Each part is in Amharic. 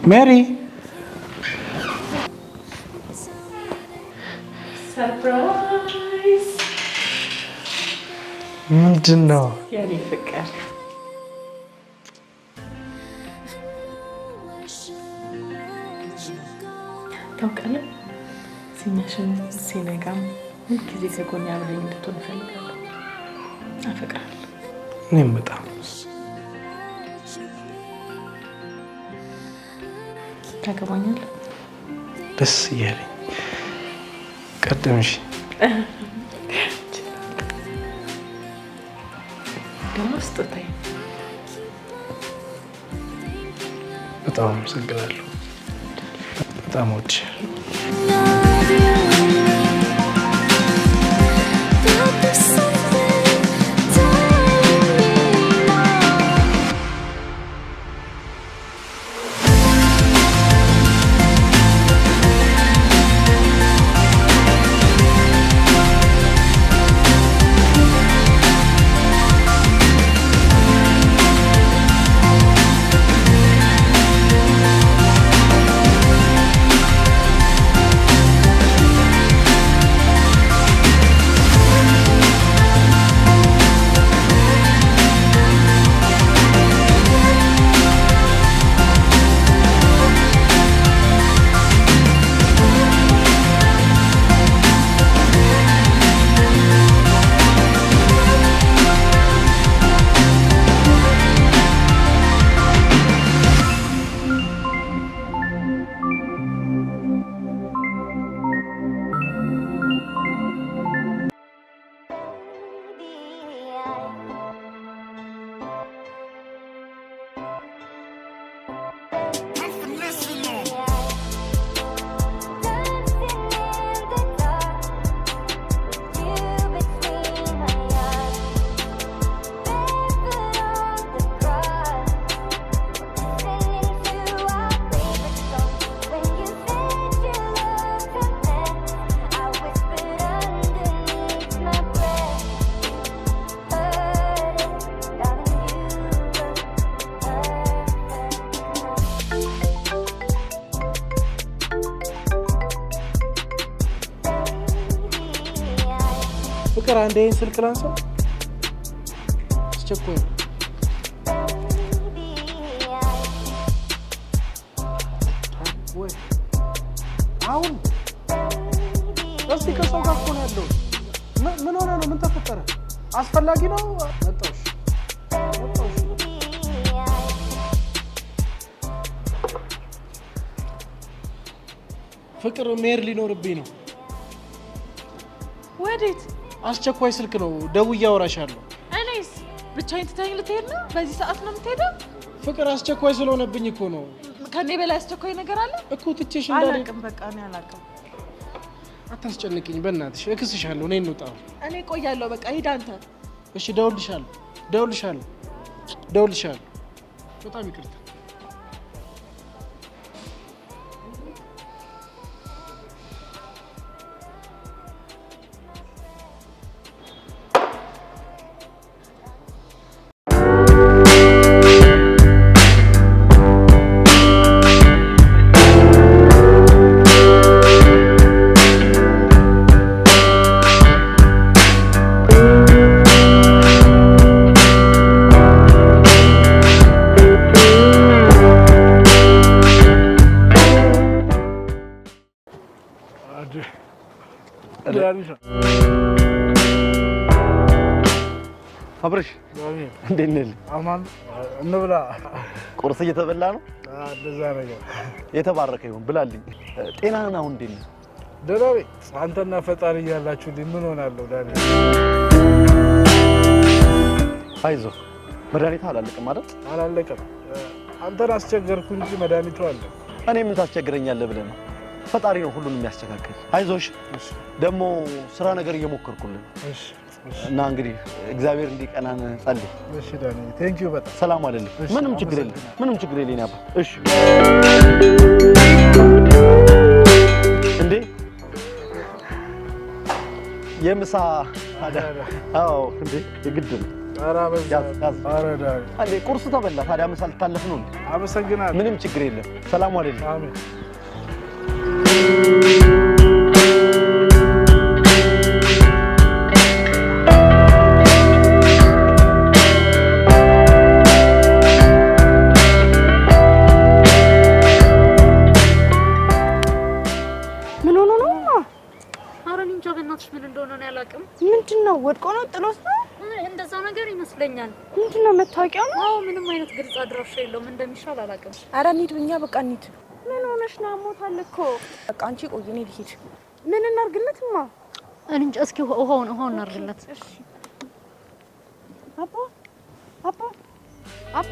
Mary. Surprise. ምንድነው? የኔ ፍቅር ታውቃለህ፣ ሲመሽም ሲነጋም ሁልጊዜ ከጎኔ አብረኝ እንድትሆን እፈልጋለሁ። አፈቅርሃለሁ። እኔም በጣም ታገባኛለህ? ደስ እያለኝ ቀደምሽ ደግሞ ስጦታዬ። በጣም አመሰግናለሁ። በጣም እወድሻለሁ። ፍቅር አንዴ ስልክ ላንሳው። አስቸኳይ ነው። ወይ አሁን እስቲ ከሰው ጋር እኮ ነው ያለው። ምን ሆነ ነው? ምን ተፈጠረ? አስፈላጊ ነው? መጣሁሽ። ፍቅር መሄድ ሊኖርብኝ ነው። ወዴት? አስቸኳይ ስልክ ነው፣ ደውዬ አወራሻለሁ። እኔስ ብቻዬን ትተኸኝ ልትሄድ ነው? በዚህ ሰዓት ነው የምትሄደው? ፍቅር አስቸኳይ ስለሆነብኝ እኮ ነው። ከኔ በላይ አስቸኳይ ነገር አለ እኮ። ትቼሽ እንዳለ አላውቅም። በቃ እኔ አላውቅም። አታስጨንቅኝ በእናትሽ፣ እክስሻለሁ። እኔ እንውጣ። እኔ ቆያለሁ። በቃ ሂድ አንተ። እሺ፣ ደውልሻለሁ። በጣም ይቅርታ። አብረሽ እንዴት ነህ? አማን እንብላ። ቁርስ እየተበላ ነው? እንደዛ ነገር። የተባረከ ይሁን ብላልኝ። ጤናህን አሁን እንዴት ነው? ደህና ነኝ። አንተና ፈጣሪ እያላችሁ ምን ሆናለሁ? ዳኒ አይዞህ፣ መድኃኒቱ አላለቀም አይደል? አላለቀም። አንተን አስቸገርኩ እንጂ መድኃኒቱ አለ። እኔ ምን ታስቸግረኛለህ ብለህ ነው? ፈጣሪ ነው ሁሉንም የሚያስተካክል። አይዞሽ። ደግሞ ስራ ነገር እየሞከርኩልህ። እሺ እና እንግዲህ እግዚአብሔር እንዲቀናን ጸልይ። እሺ ዳኒ፣ ቴንክ ዩ በጣም። ሰላም አይደለም። ምንም ችግር የለም አባ። እሺ እንዴ የምሳ አዎ፣ እንዴ የግድ ነው። አንዴ ቁርስ ተበላ ታዲያ ምሳ ልታለፍ ነው እንዴ? አመሰግናለሁ። ምንም ችግር የለም። ሰላም አለልኝ። አሜን። ምንድነው ወድቆ ነው ጥሎስ ነው እንደዛ ነገር ይመስለኛል። ምንድነው መታወቂያው ነው? አዎ ምንም አይነት ግልጽ አድራሻ የለውም። እንደሚሻል አላውቅም። ኧረ እንሂድ እኛ በቃ እንሂድ። ምን ሆነሽ ነው? አሞታል እኮ በቃ አንቺ ቆይ እኔ ልሂድ። ምን እናርግለትማ? እንጃ እስኪ ውሃውን እናርግለት። እሺ አባ አባ አባ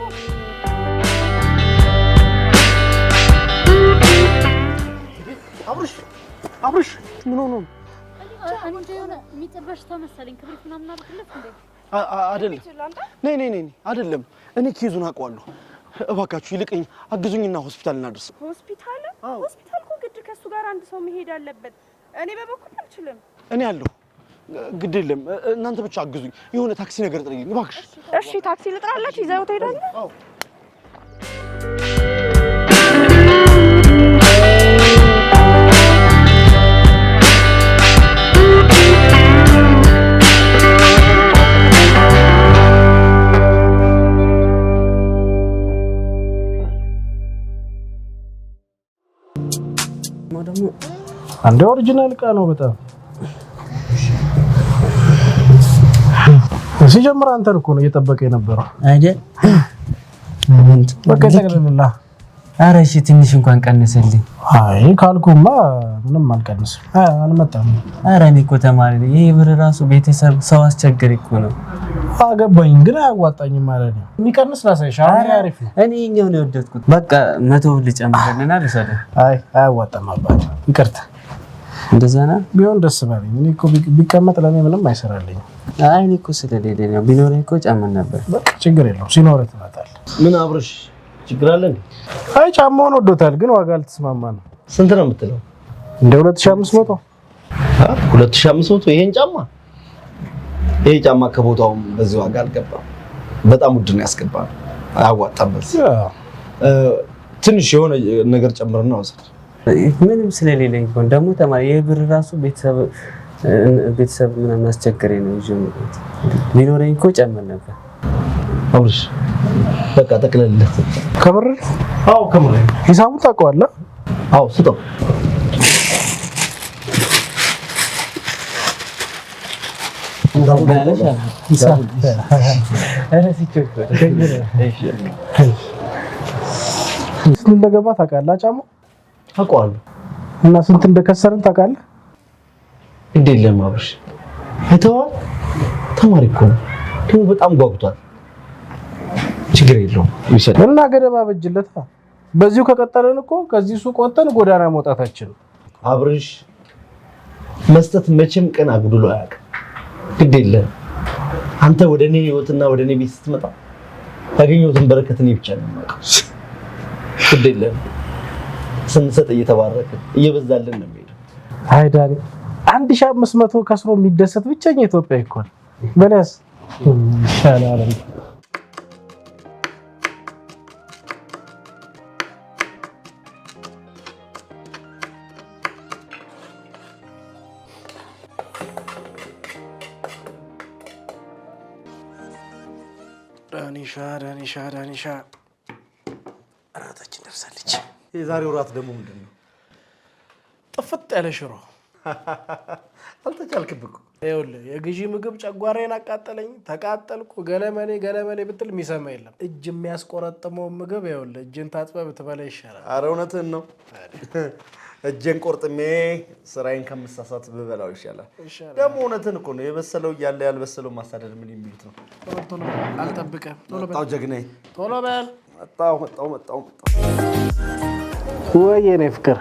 አብርሽ ምን ሆኖ ነው? አንተ የሆነ የሚጥበሽ ተመሰለኝ። ክብሪት ምናምን አድርግለት እንዴ? አይደለም ነይ አይደለም። እኔ ኬዙን አውቀዋለሁ። እባካችሁ ይልቅኝ አግዙኝና ሆስፒታል እናድርስ። ሆስፒታል እኮ ግድ ከሱ ጋር አንድ ሰው መሄድ አለበት። እኔ በበኩል አልችልም። እኔ አለሁ። ግድ የለም እናንተ ብቻ አግዙኝ። የሆነ ታክሲ ነገር ጥሪልኝ እባክሽ። እሺ ታክሲ ልጥራለች። ይዘው ትሄዳለህ? አዎ አንዴ ኦሪጂናል ዕቃ ነው በጣም ሲጀምር አንተን እኮ ነው እየጠበቀ የነበረው አይደል? በቃ ተገለለላ። ኧረ እሺ ትንሽ እንኳን ቀንስልኝ። አይ ካልኩማ ምንም አልቀንስም። አልመጣም። ኧረ እኔ እኮ ተማሪ ነኝ። ይሄ ብር ራሱ ቤተሰብ ሰው አስቸገር እኮ ነው። አገባኝ ግን አያዋጣኝም ማለት ነው። የሚቀንስ ላሳይሽ። አሪፍ ነው። እኔ እኛው ነው የወደድኩት። በቃ 100 ብር ልጨምርልና ልሰደ። አይ አያዋጣም አባት ይቅርታ። እንደዛ ነው ቢሆን ደስ ባለኝ። እኔ እኮ ቢቀመጥ ለኔ ምንም አይሰራልኝም። አይ እኔ እኮ ስለሌለ ነው። ቢኖረኝ እኮ ጨምር ነበር። በቃ ችግር የለውም። ሲኖርህ ትመጣለህ። ምን አብርሽ ችግር አለ እንዴ? አይ ጫማውን ወዶታል ግን ዋጋ አልተስማማ ነው። ስንት ነው የምትለው? እንደ 2500 2500 ይሄን ጫማ? ይሄ ጫማ ከቦታውም በዚህ ዋጋ አልገባም። በጣም ውድ ነው ያስገባል። አያዋጣም። ትንሽ የሆነ ነገር ጨምርና ወሰድ። ምንም ስለሌለኝ እኮ ደግሞ ተማሪ የብር ራሱ ቤተሰብ ምናምን አስቸገረኝ ነው ይዤ መጣሁ። ቢኖረኝ እኮ ጨምር ነበር። አብርሽ በቃ ጠቅለልለት። ከምር? አዎ ከምር። ሂሳቡን ታውቀዋለህ? አዎ ስጠው። ስንት እንደገባ ታውቃለህ? ጫማው ታውቀዋለህ? እና ስንት እንደከሰርን ታውቃለህ? እንዴ ለማብሽ አይተኸዋል? ተማሪ እኮ ነው ደግሞ በጣም ጓጉቷል። ችግር የለውም ይሰጥ እና ገደባ በጅለታ። በዚሁ ከቀጠለን እኮ ከዚህ ሱቅ ወጥተን ጎዳና መውጣታችን። አብርሽ መስጠት መቼም ቀን አጉድሎ አያውቅም። ግድ የለም አንተ ወደኔ ህይወትና ወደኔ ቤት ስትመጣ ያገኘሁትን በረከት እኔ ብቻ ነው የማውቀው። ግድ የለም ስንሰጥ እየተባረከ እየበዛልን ነው የሚሄደው። አይ ዳኒ 1500 ከስሮ የሚደሰት ብቸኛ ኢትዮጵያ እኮ ነው። በለስ ይሻላል። ዳኒሻ እራታችን ደርሳለች። የዛሬው እራት ደግሞ ምንድን ነው? ጥፍጥ ያለ ሽሮ። አልተቻልክም እኮ። ይኸውልህ የግዢ ምግብ ጨጓራዬን አቃጠለኝ፣ ተቃጠልኩ፣ ገለመሌ ብትል የሚሰማ የለም። እጅ የሚያስቆረጥመው ምግብ ይኸውልህ እጅን ታጥበህ ብትበላ ይሻላል። ኧረ እውነትህን ነው። እጄን ቆርጥሜ ስራዬን ከምሳሳት ብበላው ይሻላል። ደግሞ እውነትህን እኮ ነው። የበሰለው እያለ ያልበሰለው ማሳደድ ምን የሚሉት ነው? ቶሎ አልጠብቅህም። መጣሁ ጀግናዬ። ቶሎ በል። መጣሁ። ወይ የኔ ፍቅር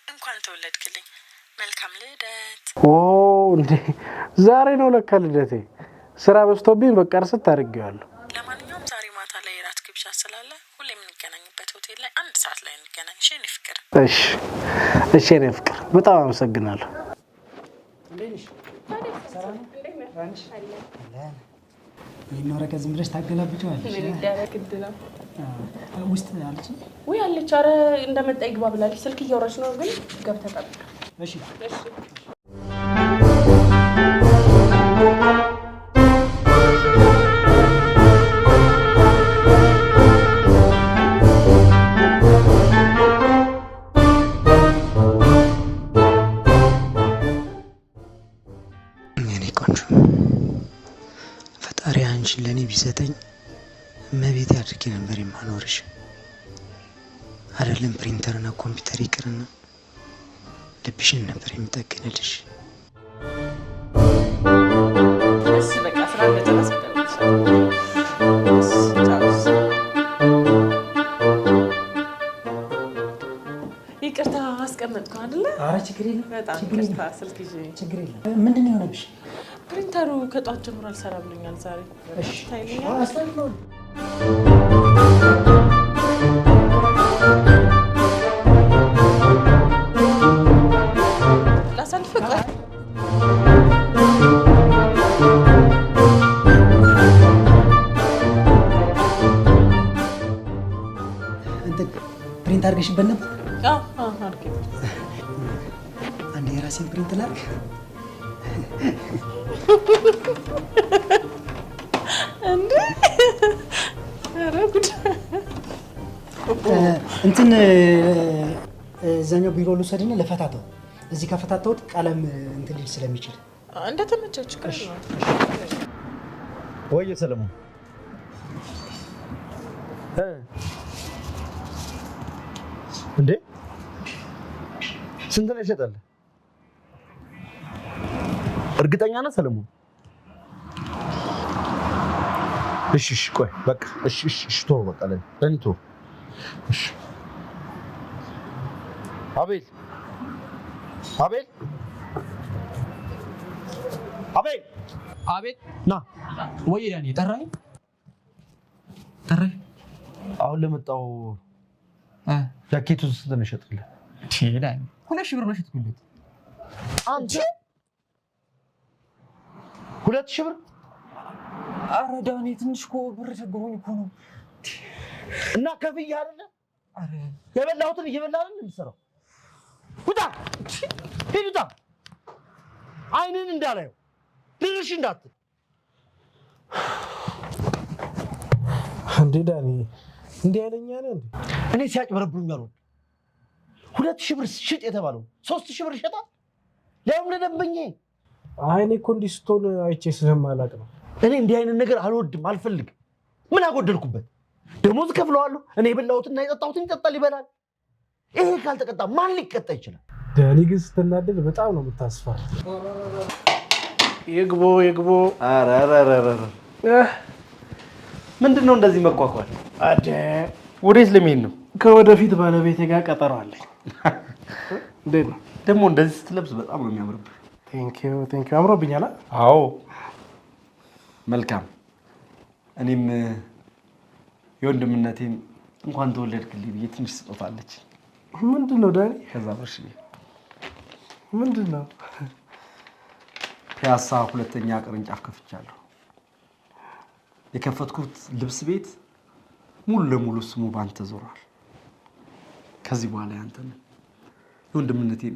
እንኳን ተወለድክልኝ። መልካም ልደት። እንዴ ዛሬ ነው ለካ ልደቴ። ስራ በዝቶብኝ በቃ እርስት አድርጌዋለሁ። ለማንኛውም ዛሬ ማታ ላይ የራት ግብዣ ስላለ ሁሌ የምንገናኝበት ሆቴል ላይ 1 ሰዓት ላይ እንገናኝ። እሺ የኔ ፍቅር። እሺ የኔ ፍቅር በጣም አመሰግናለሁ። ይሄን ወረቀት ዝም ብለሽ ታገላብጪዋለሽ። ምን ይደረግ ነው? ውስጥ አለች ወይ አለች። ኧረ እንደመጣ ይግባ ብላለች። ስልክ እያወራች ነው ግን ገብተህ ጠብቅ። እሺ ለኔ ቢሰጠኝ መቤት አድርጌ ነበር የማኖርሽ። አይደለም ፕሪንተርና ኮምፒውተር ይቅርና ልብሽን ነበር የምጠግንልሽ። እሺ በቃ ስራ እንደጨረስክ ይቅርታ አስቀመጥኩ አይደለ? ኧረ ችግር የለም። በጣም ይቅርታ ስልክ ይዤ ችግር የለም። ምንድን ነው የሆነብሽ? ፕሪንተሩ ከጧት ጀምሮ አልሰራ ብሎኛል ዛሬ። እሺ ታይልኛል። አስተካክለው ላሳልፍ ቆይ እንትን ፕሪንት አድርገሽበት ነበር? አድርጌ አንዴ የራሴን ፕሪንት ላድርግ። እንዴ ኧረ ጉድ! እንትን እዛኛው ቢሮ ልውሰድና ለፈታተው። እዚህ ከፈታተውት ቀለም እንትን ሊል ስለሚችል እንደተመቸህ ችግር ነው። ወይ ሰለሞን እንዴ ስንት ነው ይሸጣል? እርግጠኛ ነህ ሰለሞን? እሺ ቆይ በቃ እሺ ተው በቃ ለኔ ተው። እሺ አቤል ና ወይ ዳኒ ጠራኝ አሁን ለመጣው ጃኬቱ ስንት ነው ይሸጣል? ዳኒ 2,000 ብር ነው ሸጥኩለት። አንተ 2,000 ብር? ኧረ ዳኒ ትንሽ እኮ ብር ቸግሮኝ እኮ ነው። እና ከፍዬ አይደለ? ኧረ የበላሁትን እየበላህ አይደል የምትሰራው? ውጣ! ሂድ ውጣ! አይንን እንዳላየው ልርሽ እንዳትል። እንዴ ዳኒ እንዴ ያለኛ ነው እንዴ? እኔ ሲያጭበረብሩኝ አልወድም። 2,000 ብር ሽጥ የተባለው 3,000 ብር ይሸጣል። ለምን ለደንበኛዬ? አይ እኔ እኮ እንዲህ ስትሆን አይቼ ስለማላውቅ ነው። እኔ እንዲህ አይነት ነገር አልወድም፣ አልፈልግም። ምን አጎደልኩበት? ደሞዝ ከፍለዋለሁ። እኔ የበላሁትና የጠጣሁትን ይጠጣል፣ ይበላል። ይሄ ካልተቀጣ ማን ሊቀጣ ይችላል? ዳኒ ግን ስትናደድ በጣም ነው የምታስፈራ። ይግቦ ኧረ ምንድን ነው እንደዚህ መኳኳል? አደ ወዴት ለሚሄድ ነው? ከወደፊት ባለቤቴ ጋር ቀጠሮ አለኝ። እንዴት ነው ደግሞ እንደዚህ ስትለብስ በጣም ነው የሚያምርብህ። ቴንኪው አምሮብኛል። አዎ መልካም። እኔም የወንድምነቴን እንኳን ተወለድክልኝ ብዬ ትንሽ ስጦታ አለች። ምንድን ነው ዳኒ? ከዛ ብርሽ ምንድን ነው? ፒያሳ 2ኛ ቅርንጫፍ ከፍቻለሁ። የከፈትኩት ልብስ ቤት ሙሉ ለሙሉ ስሙ ባንተ ዞሯል። ከዚህ በኋላ ያንተ ነው። የወንድምነቴን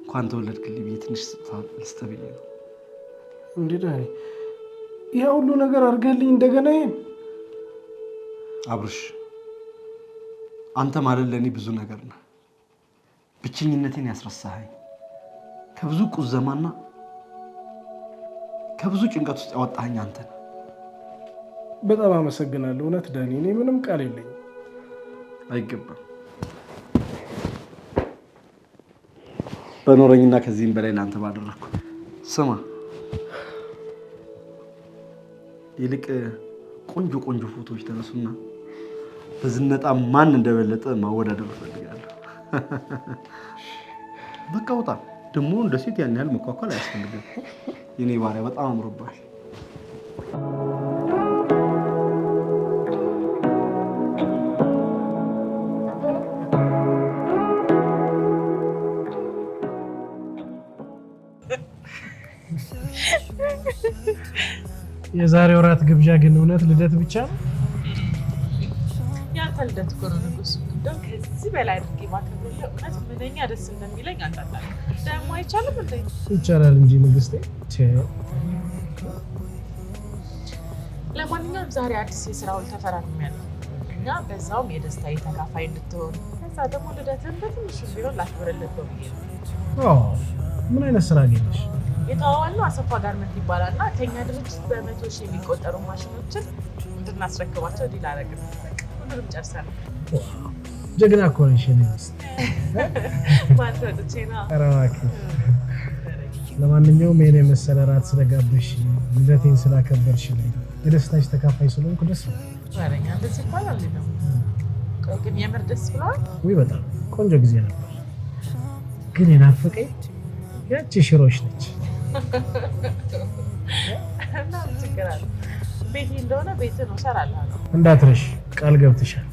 እንኳን ተወለድክልኝ ብዬ ትንሽ ስጦታ ልስጥህ ብዬ ነው። እንዴ ዳኒ ይሄ ሁሉ ነገር አድርገልኝ እንደገና ይሄን? አብርሽ አንተ ማለት ለእኔ ብዙ ነገር ነህ። ብቸኝነቴን ያስረሳኸኝ፣ ከብዙ ቁዘማና ከብዙ ጭንቀት ውስጥ ያወጣኸኝ አንተ ነህ። በጣም አመሰግናለሁ። እውነት ዳኒ እኔ ምንም ቃል የለኝም። አይገባም። በኖረኝና ከዚህም በላይ ለአንተ ባደረግኩ። ስማ ይልቅ ቆንጆ ፎቶዎች ተነሱና በዝነጣ ማን እንደበለጠ ማወዳደር እፈልጋለሁ። በቃ ውጣ። ደግሞ እንደ ሴት ያን ያህል መኳኳል አያስፈልግም። የኔ ባሪያ በጣም አምሮብሃል። የዛሬው ራት ግብዣ ግን እውነት ልደት ብቻ ነው? ያንተ ልደት እኮ ነው ንጉስ። እንደው ከዚህ በላይ አድርጌ ማከብርልህ እውነት ምንኛ ደስ እንደሚለኝ አንዳንዴ ደግሞ አይቻልም እንዴ? ይቻላል እንጂ ንግስቴ። ለማንኛውም ዛሬ አዲስ የስራ ውል ተፈራርሜያለሁ እና በዛውም የደስታ ተካፋይ እንድትሆን ከዛ ደግሞ ልደትን በትንሹ ቢሆን ላክብርልህ ብዬ ነው። ምን አይነት ስራ አገኘሽ? የተዋዋልነው አሰፋ ጋርመንት ይባላልና ከኛ ድርጅት በ100 ሺህ የሚቆጠሩ ማሽኖችን እንድናስረክባቸው ዲል አደረግን። ሁሉንም ጨርሰናል። ጀግና እኮ ነሽ ንግስት። ማን ወጥቼ ነው? ኧረ እባክሽ። ለማንኛውም ይሄን የመሰለ ራት ስለጋበሽ ልደቴን ስላከበርሽልኝ የደስታሽ ተካፋይ ስለሆንኩ ደስ ብሎኛል። ዛሬኛ እንደዚህ ይባላል ነው። ቆይ ግን የምር ደስ ብሏል? ውይ በጣም ቆንጆ ጊዜ ነበር። ግን የናፈቀኝ ያቺ ሽሮሽ ነች። እና ችግር አለ። ቤቴ እንደሆነ ቤት ነው እሰራለሁ። እንዳትረሽ ቃል ገብተሻል።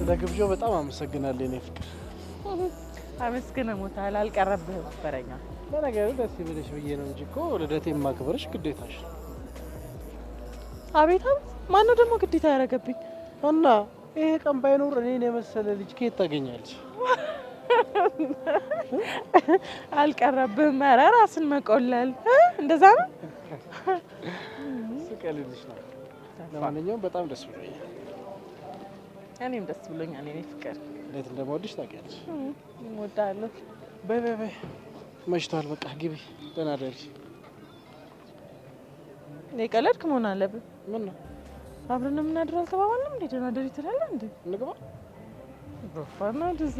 ለግብዣው በጣም አመሰግናለሁ የኔ ፍቅር። አመስግነ ሞታል አልቀረብህም በረኛ። ለነገሩ ደስ ይበልሽ ብዬ ነው እንጂ እኮ ልደቴን ማክበርሽ ግዴታሽ። አቤት ማነው ደግሞ ግዴታ ያደረገብኝ? እና ይሄ ቀን ባይኖር እኔን የመሰለ ልጅ ከየት ታገኛለች? አልቀረብህም። ኧረ ራስን መቆለል እንደዛ ነው። ስቀልልሽ ነው። ለማንኛውም በጣም ደስ ብሎኛል። እኔም ደስ ብሎኛል የኔ ፍቅር። እንዴት እንደምወድሽ ታውቂያለሽ። እወዳለሁ። በይ በይ በይ መሽቷል። በቃ ግቢ። ደህና ደሪ። የቀለድክ መሆን አለብህ። ምን ነው አብረን የምናድረው አልተባባልንም እንዴ? ደህና ደሪ ትላለህ እንዴ? እንግባ። በፋና ደስ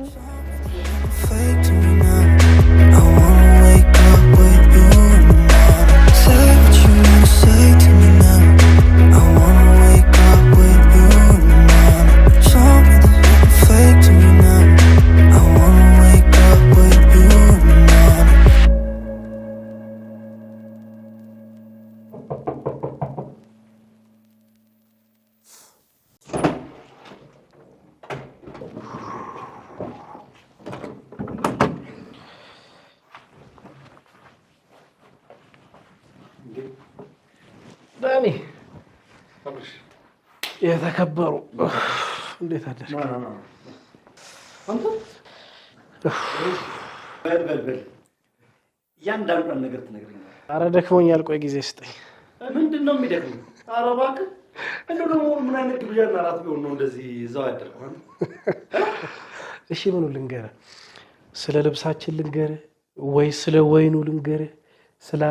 ዳኒ የተከበሩ እንዴት አደርክ? በል እያንዳንዷን ነገር ትነግረኛለህ። ኧረ ደክሞኛል። ቆይ ጊዜ ስጠኝ። ምንድን ነው የሚደክመው? ኧረ እባክህ እንደው ደግሞ ምን አይነት ግብዣና እራት ቢሆን ነው እንደዚህ እዛው ያደርገው? እሺ ምኑ ልንገርህ? ስለ ልብሳችን ልንገርህ ወይ ስለ ወይኑ ልንገርህ? ስለ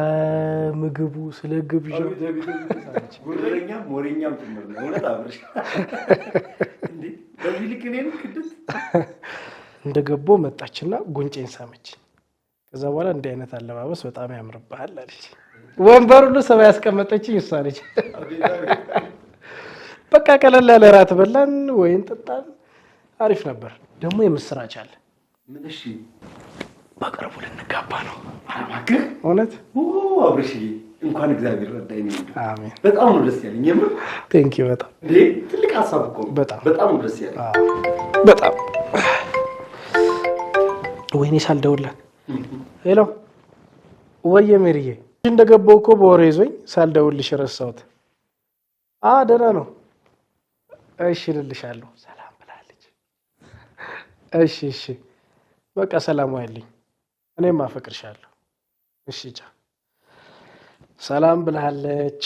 ምግቡ፣ ስለ ግብዣው ጉረኛም ወሬኛም ጭምር ነው። እውነት አብርሽ እንዴ በዚህ ልክ እኔን ክድት እንደገቦ መጣችና ጉንጬን ሳመች። ከዛ በኋላ እንዲህ አይነት አለባበስ በጣም ያምርብሃል አለች። ወንበር ሁሉ ሰባ ያስቀመጠችኝ እሷ ነች። በቃ ቀለል ያለ እራት በላን፣ ወይን ጠጣን። አሪፍ ነበር። ደግሞ የምስራች አለ። ምን? እሺ በቅርቡ ልንጋባ ነው። እባክህ እውነት? አብርሽዬ እንኳን እግዚአብሔር ረዳኝ። አሜን። በጣም ነው ደስ ያለኝ። የምር ቴንኪው። በጣም ትልቅ ሀሳብ እኮ ነው። በጣም ነው ደስ ያለኝ። በጣም ወይኔ ሳልደውልላት። ሄሎ ወየ ሜሪዬ፣ እንደገባሁ እኮ በወሬ ይዞኝ ሳልደውልሽ ረሳሁት። ደህና ነው። እሺ እልልሻለሁ። ሰላም ብላለች። እሺ በቃ ሰላም ዋይልኝ። እኔም አፈቅርሻለሁ። እሺ ቻ ሰላም ብላለች።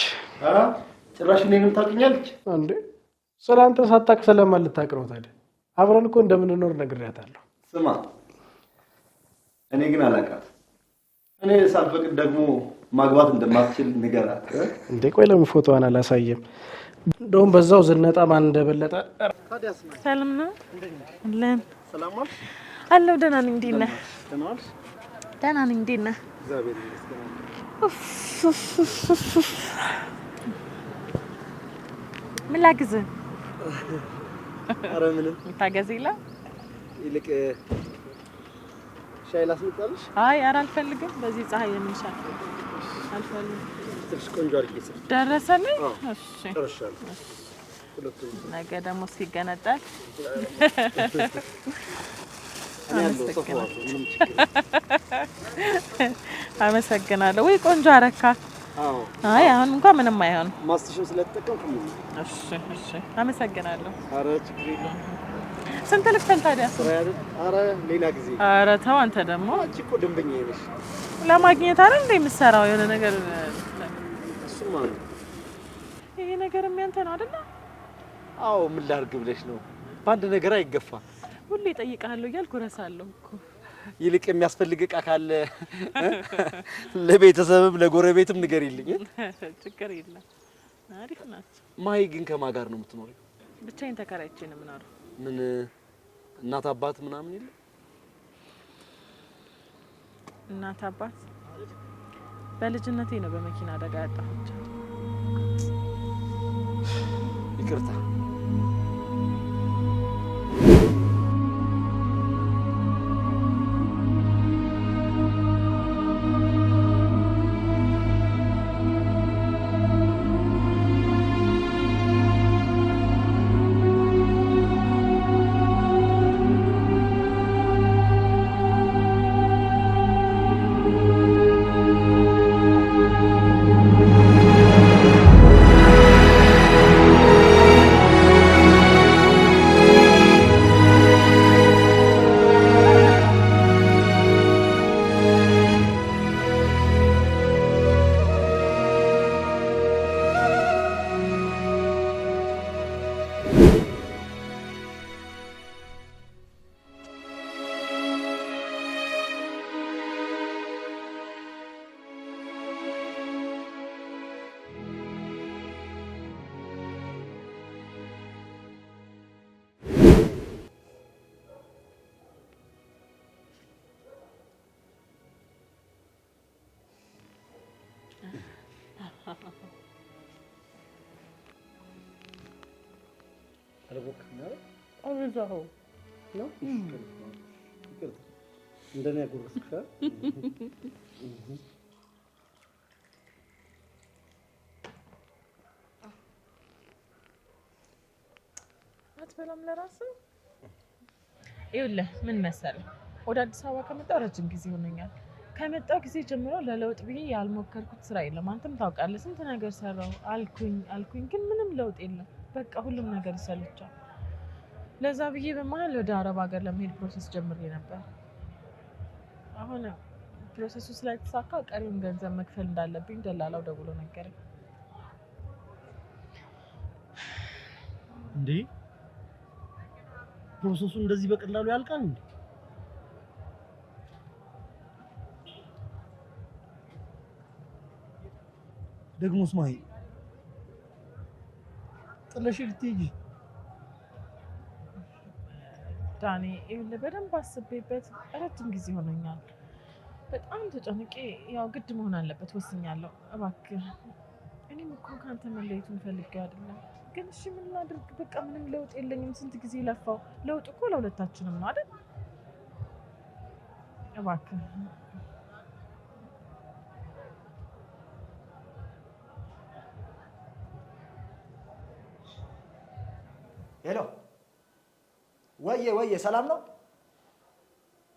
ጭራሽ እኔንም ታውቅኛለች እንዴ? ስለአንተ ሳታውቅ ስለማን ልታውቅ ነው ታዲያ? አብረን እኮ እንደምንኖር ነግሬያታለሁ። ስማ እኔ ግን አላውቃትም። እኔ ሳልፈቅድ ደግሞ ማግባት እንደማትችል ንገራት። እንዴ ቆይ ለምን ፎቶዋን አላሳየም? እንደውም በዛው ዝነጣ ማን እንደበለጠ። ሰላም ነው አለን። ሰላም ዋልሽ? አለው ደህና ነኝ። እንዴት ነህ? ደህና ዋልሽ? ደህና ነኝ። እንዴት ነህ? እግዚአብሔር ይመስገን። ምን ላግዝህ? ኧረ ምንም የምታገዝ የለም። ይልቅ ሻይ ላስመጣልሽ? አይ ኧረ አልፈልግም። በዚህ ፀሐይ የምን ሻይ አልፈልግም። ትንሽ ቆንጆ አድርጌ ስር ደረሰልኝ? እሺ ጨርሻለሁ። ሁለቱም ነገ ደግሞ ሲገነጣል አመሰግናለሁ። ወይ ቆንጆ አረካ። አይ አሁን እንኳን ምንም አይሆንም። ማስትሽን ስለተጠቀምኩ እሺ እሺ አመሰግናለሁ። ኧረ ችግር የለም። ስንት ልክፈል ታዲያ? ኧረ ሌላ ጊዜ። ኧረ ተው አንተ ደግሞ አንቺ እኮ ደንበኛዬ ነሽ። ለማግኘት አይደል እንደ የምትሰራው የሆነ ነገር። እሱማ ነው። ይሄ ነገር የሚያንተ ነው አይደል? አዎ ምን ላድርግ ብለሽ ነው? በአንድ ነገር አይገፋም። ሁሌ እጠይቅሃለሁ እያልኩ እረሳለሁ እኮ። ይልቅ የሚያስፈልግ ዕቃ ካለ ለቤተሰብም ለጎረቤትም ንገሪልኝ። ችግር የለም። አሪፍ ናቸው። ማይ ግን ከማን ጋር ነው የምትኖሪው? ብቻዬን ተከራይቼ ነው የምኖረው። ምን እናት አባት ምናምን የለም? እናት አባት በልጅነቴ ነው በመኪና አደጋ ያጣኋቸው። ይቅርታ። እንደኔ ያጎረስኩሽ አትበላም ለራስህ? ይኸውልህ ምን መሰለህ፣ ወደ አዲስ አበባ ከመጣሁ ረጅም ጊዜ ሆኖኛል። ከመጣሁ ጊዜ ጀምሮ ለለውጥ ብዬ ያልሞከርኩት ስራ የለም። አንተም ታውቃለህ፣ ስንት ነገር ሰራሁ አልኩኝ፣ ግን ምንም ለውጥ የለም። በቃ ሁሉም ነገር ይሰለቻል። ለዛ ብዬ በመሀል ወደ አረብ ሀገር ለመሄድ ፕሮሰስ ጀምሬ ነበር። አሁን ፕሮሰሱ ስላልተሳካ ቀሪውን ገንዘብ መክፈል እንዳለብኝ ደላላው ደውሎ ነገረኝ። እንዴ ፕሮሰሱ እንደዚህ በቀላሉ ያልቃል እንዴ? ደግሞስ ማይ ጥለሽ ልትሄጂ? ዳኒ ይኸውልህ በደንብ አስቤበት ረጅም ጊዜ ሆኖኛል። በጣም ተጨንቄ ያው ግድ መሆን አለበት ወስኛለሁ። እባክህ እኔም እኮ ከአንተ መለየቱን ፈልጌ አይደለም፣ ግን እሺ ምን ላድርግ? በቃ ምንም ለውጥ የለኝም። ስንት ጊዜ ለፋው። ለውጥ እኮ ለሁለታችንም ነው አይደል? እባክህ ሄሎ፣ ወየ ሰላም ነው?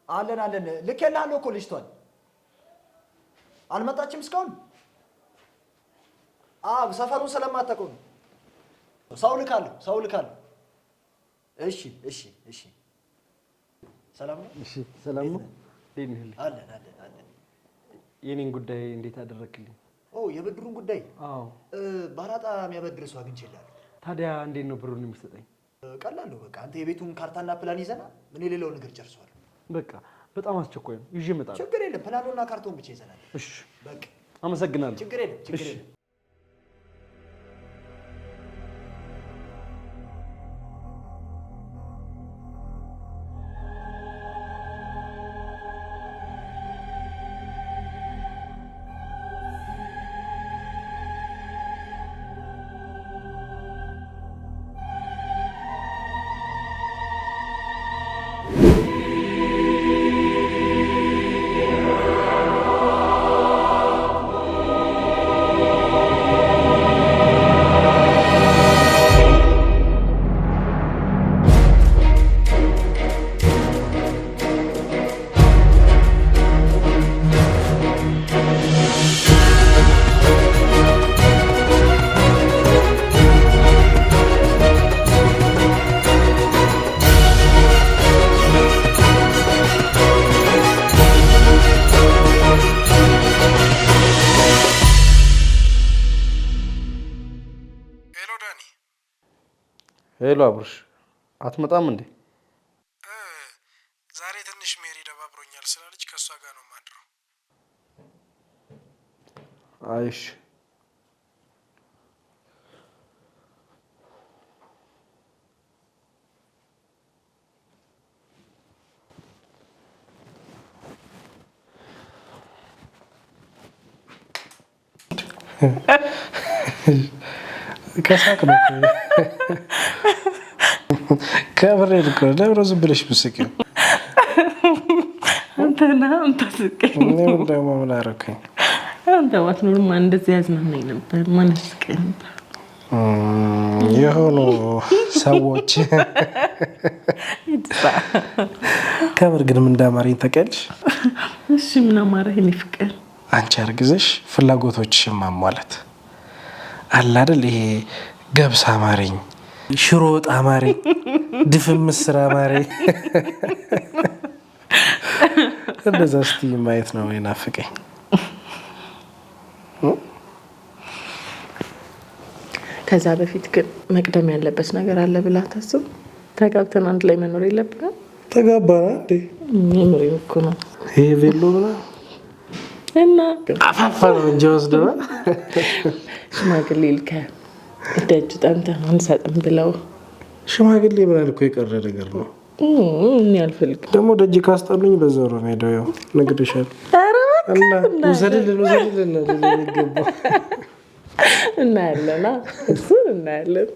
አለን ልኬልሃለሁ እኮ ልጅቷን። አልመጣችም እስካሁን? አዎ ሰፈሩን ስለማታውቀው ነው። ሰው ልካለሁ። እሺ ሰላም ነው? እሺ ሰላም ነው። አለን። የኔን ጉዳይ እንዴት አደረክልኝ? የብድሩን ጉዳይ? አዎ ባራጣ የሚያበድር ሰው አግኝቼልሃለሁ። ታዲያ እንዴት ነው ብሩን የሚሰጠኝ? ቀላል ነው። በቃ አንተ የቤቱን ካርታና ፕላን ይዘና ምን የሌለው ነገር ጨርሷል። በቃ በጣም አስቸኳይ ነው፣ ይዤ እመጣለሁ። ችግር የለም። ፕላኑና ካርታውን ብቻ ይዘናል። እሺ በቃ አመሰግናለሁ። ችግር የለም። ሄሎ አብርሽ አትመጣም እንዴ? ዛሬ ትንሽ ሜሪ ደባብሮኛል ስላለች ከሷ ጋር ነው ማድረው። አይሽ ከሳቅ ነው ከብሬ ልኮ ለብሮ ዝም ብለሽ ብስቂው አንተና አንተ ስቀኝ እኔም ደግሞ ምን አደረኩኝ? አንተ ባትኖርማ እንደዚህ ያዝናናኝ ነበር። ማን ስቀኝ ነበር? የሆኑ ሰዎች ከምር ግን ምን እንዳማረኝ ታውቂያለሽ? እሺ ምን አማረህ የኔ ፍቅር? አንቺ አርግዘሽ ፍላጎቶችሽን ማሟላት አለ አይደል? ይሄ ገብስ አማረኝ፣ ሽሮ ወጥ አማረኝ፣ ድፍን ምስር አማረኝ። እንደዛ ስትይ ማየት ነው የናፈቀኝ። ከዛ በፊት ግን መቅደም ያለበት ነገር አለ ብላ ታስብ። ተጋብተን አንድ ላይ መኖር የለብንም? ተጋባና እንዴ? የምሬን እኮ ነው። ይሄ ቬሎ ብላ እና አፋፋ ነው እንጂ ወስደዋ ሽማግሌ ልከ እደጅ ጠምተን አንሰጥም ብለው። ሽማግሌ ብላል እኮ የቀረ ነገር ነው። እኔ አልፈልግም። ደግሞ ደጅ ካስጠሉኝ በዛው ነው ሄደው ያው ነግሬሻለሁ። እና ውሰድልን ነው የሚገባው። እናያለና እሱን እናያለን።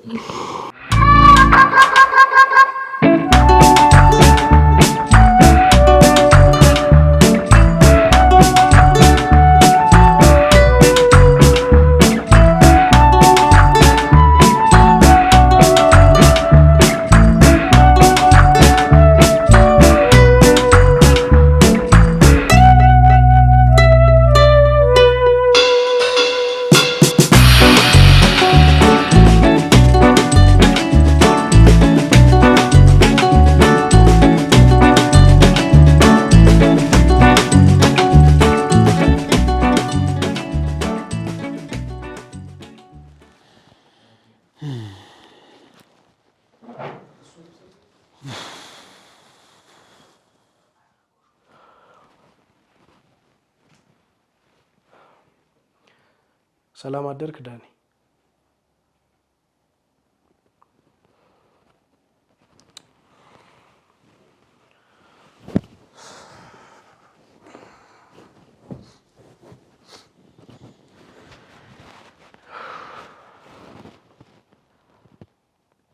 ሰላም አደርክ ዳኒ?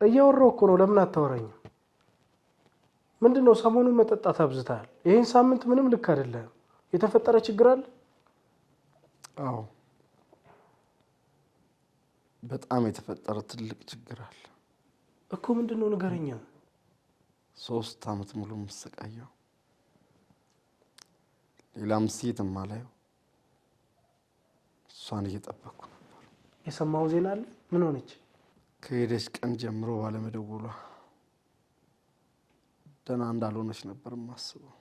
እያወራሁ እኮ ነው። ለምን አታወራኝም? ምንድነው? ሰሞኑን መጠጣት አብዝተሃል። ይሄን ሳምንት ምንም ልክ አይደለም። የተፈጠረ ችግር አለ? አዎ በጣም የተፈጠረ ትልቅ ችግር አለ እኮ። ምንድነው? ንገረኛ። 3 አመት ሙሉ የምሰቃየው ሌላም ሴት ማላየው እሷን እየጠበቅኩ ነበር። የሰማው ዜና አለ? ምን ሆነች? ከሄደች ቀን ጀምሮ ባለመደወሏ ደህና እንዳልሆነች ነበር የማስበው።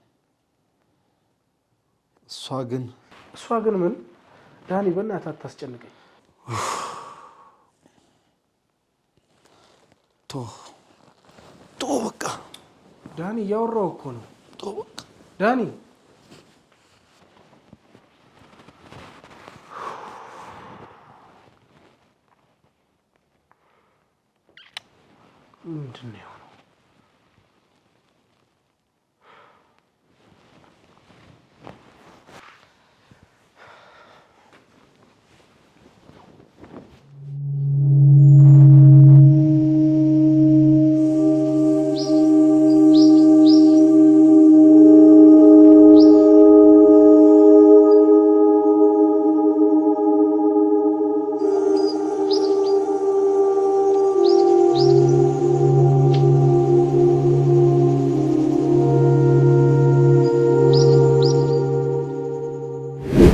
እሷ ግን ምን? ዳኒ በእናትህ አታስጨንቀኝ። ቶ በቃ ዳኒ፣ እያወራሁ እኮ ነው። ቶ በቃ ዳኒ። ምንድን ነው?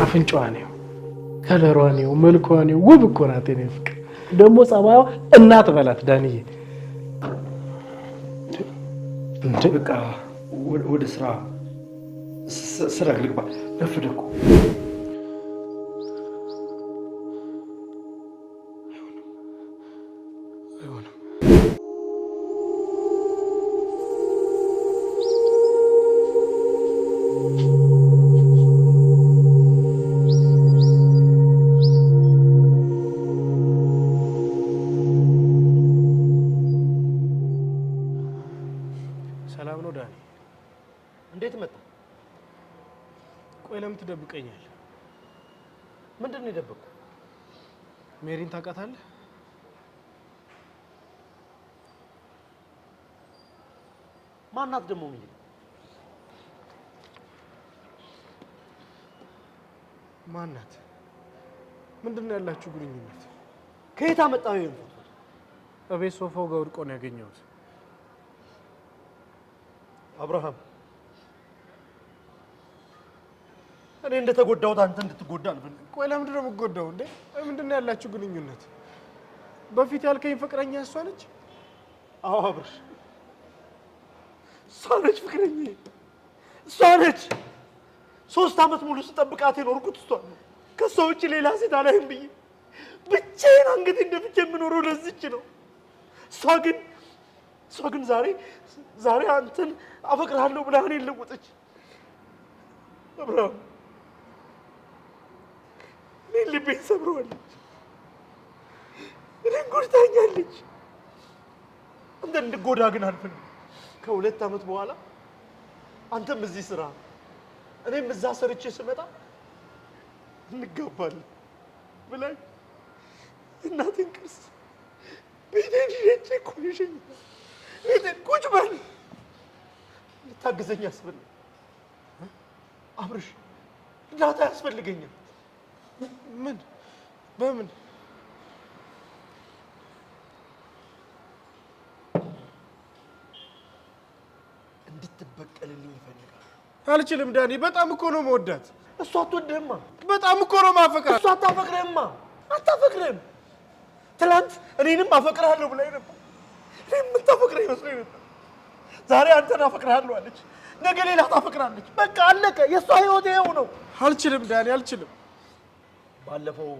አፍንጫዋ ነው፣ ከለሯ ነው፣ መልኳ ነው። ውብ እኮ ናት የኔ ፍቅር። ደግሞ ጸባይዋ እናት በላት ዳንዬ። እንዴ በቃ ወደ ስራ ግልግባ ለፍደኩ። ቆይ ለምን ትደብቀኛለህ? ምንድን ነው የደበቅኩ? ሜሪን ታውቃታለህ? ማናት ደግሞ ምን? ማናት? ምንድነው ያላችሁ ግንኙነት? ከየት አመጣው ይሄን ፎቶ? በቤት ሶፋው ጋር ወድቆ ነው ያገኘሁት። አብርሃም እኔ እንደተጎዳሁት አንተ እንድትጎዳ አልፈልግም። ቆይ ለምንድን ነው የምትጎዳው እንዴ? ምንድነው ያላችሁ ግንኙነት? በፊት ያልከኝ ፍቅረኛ እሷ ነች? አዎ አብርሽ፣ እሷ ነች ፍቅረኛ፣ እሷ ነች። 3 ዓመት ሙሉ ስጠብቃት የኖርኩት እሷ ነው። ከሷ ውጭ ሌላ ሴት አላይም ብዬ ብቻዬን አንገቴን ደፍቼ የምኖረው ለዚች ነው። እሷ ግን ዛሬ አንተን አፈቅርሃለሁ ብላ እኔን ለወጠች። አብርሃም እኔን ልቤን ሰብረዋለች፣ እኔን ጎድታኛለች። አንተን እንድጎዳ ግን አልፈልግም። ከ2 ዓመት በኋላ አንተም እዚህ ስራ እኔም እዛ ሰርቼ ስመጣ እንጋባለን ብላኝ እናቴን ቅርስ ቤቴን ሸጬ እኮ ነው የሸኘኋት። ቤቴን ቁጭ በል ልታግዘኝ ያስፈልግ አብርሽ፣ እርዳታ ያስፈልገኛል። ምን? በምን? እንድትበቀልልኝ ይፈልጋል። አልችልም ዳኒ፣ በጣም እኮ ነው መወዳት። እሷ አትወድህማ። በጣም እኮ ነው ማፈቅራት። እሷ አታፈቅርህማ፣ አታፈቅርህም። ትናንት እኔንም አፈቅርሃለሁ ብላኝ ነበር። እኔም የምታፈቅረኝ መስሎኝ ነበር። ዛሬ አንተን አፈቅርሃለሁ አለች፣ ነገ ሌላ ታፈቅራለች። በቃ አለቀ። የእሷ ህይወት ይኸው ነው። አልችልም ዳኒ፣ አልችልም። ባለፈው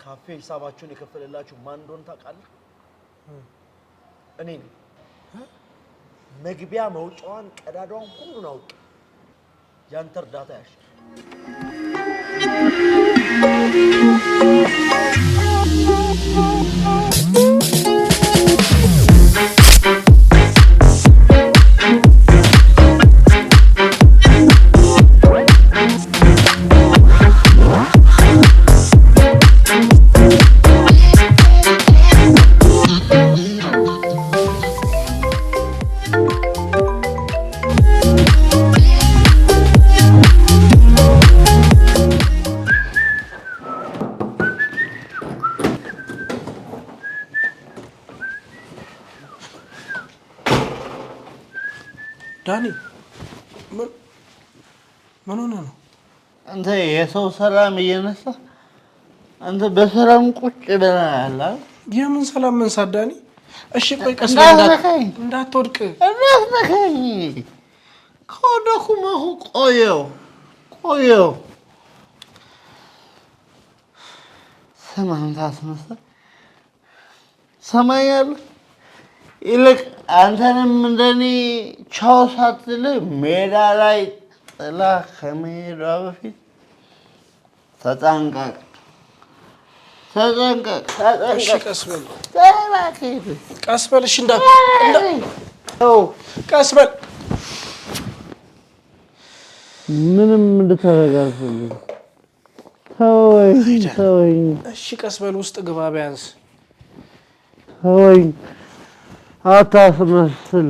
ካፌ ሂሳባችሁን የከፈለላችሁ ማን እንደሆነ ታውቃለህ? እኔ ነኝ። መግቢያ መውጫዋን ቀዳዳዋን ሁሉን አውቅ። ያንተ እርዳታ ያሻል። ዳኒ ምን ሆነ ነው? አንተ የሰው ሰላም እየነሳ አንተ በሰላም ቁጭ ብለሃል። የምን ሰላም መንሳት ዳኒ? እሺ ቆይ ቀስ እንዳትወድቅ። እንዳትነካኝ። ከወደኩማ ቆየው። ሰማንታ አስመሰል ሰማያለህ። ይልቅ አንተንም እንደኔ ቻው ሳትል ሜዳ ላይ ጥላ ከመሄዷ በፊት ተጠንቀቅ። እሺ ቀስ በል ቀስ በል። እሺ ቀስ በል። ምንም እንድታደርግ አልፈልግም። ተወኝ። እሺ ቀስ በል። ውስጥ ግባ ቢያንስ። ተወኝ። አታስመስል።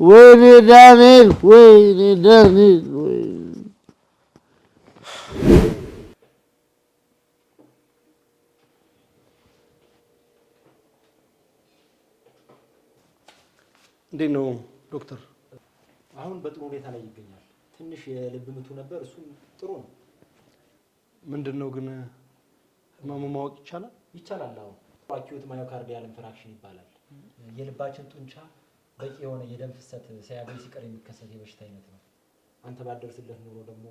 ወይኔ ዳንኤል፣ እንዴት ነው ዶክተር? አሁን በጥሩ ሁኔታ ላይ ይገኛል። ትንሽ የልብ ምቱ ነበር፣ እሱም ጥሩ ነው። ምንድነው ግን ህመሙ ማወቅ ይቻላል? ይቻላል። አሁን አኪዩት ማዮካርዲያል ኢንፍራክሽን ይባላል። የልባችን ጡንቻ በቂ የሆነ የደም ፍሰት ሳያገኝ ሲቀር የሚከሰት የበሽታ አይነት ነው። አንተ ባደርስለት ኑሮ ደግሞ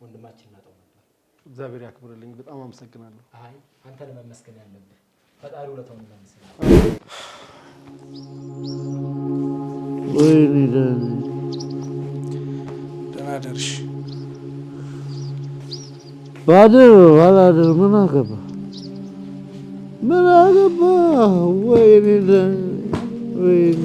ወንድማችን እናጣው ነበር። እግዚአብሔር ያክብርልኝ። በጣም አመሰግናለሁ። አይ አንተ ለመመስገን ያለብህ ፈጣሪ ውለታውን ይመልስልህ። ወይኔ ደህና ደርሽ። ባድር ምን አገባ? ምን አገባ ወይኔ ወይኔ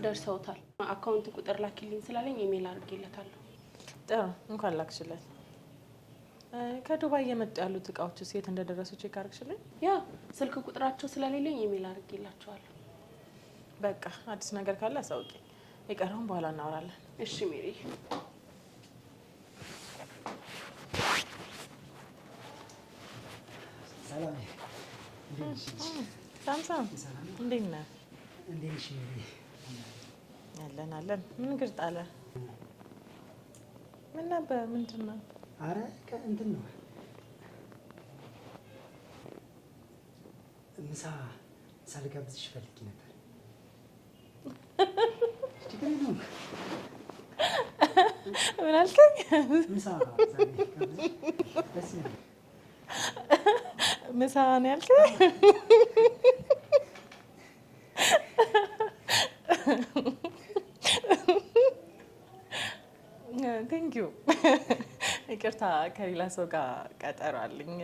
ደርሰውታል። አካውንት ቁጥር ላኪልኝ ስላለኝ ኢሜል አድርጌለታለሁ። ጥሩ እንኳን ላክሽለት። ከዱባይ የመጡ ያሉት እቃዎች የት እንደደረሱ ቼክ አድርግሽልኝ። ያ ስልክ ቁጥራቸው ስለሌለኝ ኢሜል አድርጌላቸዋለሁ። በቃ አዲስ ነገር ካለ አሳውቂ። የቀረውን በኋላ እናወራለን። እሺ ሜሪ። ሰላም ሳምሳም እንዴት ነህ? እንዴት ነሽ ሜሪ? አለን። ምን ግርጥ አለ? ምን ነበር? ምንድን ነው? አረ እንትን ነው ምሳ ልጋብዝሽ ፈልጌ ነበር። ችግር የለውም። ምን አልከኝ? ምሳ ደስ ይላል። ምሳ ነው ያልከኝ? ቴንክ ዩ። ይቅርታ ከሌላ ሰው ጋር ቀጠሮ አለኝ።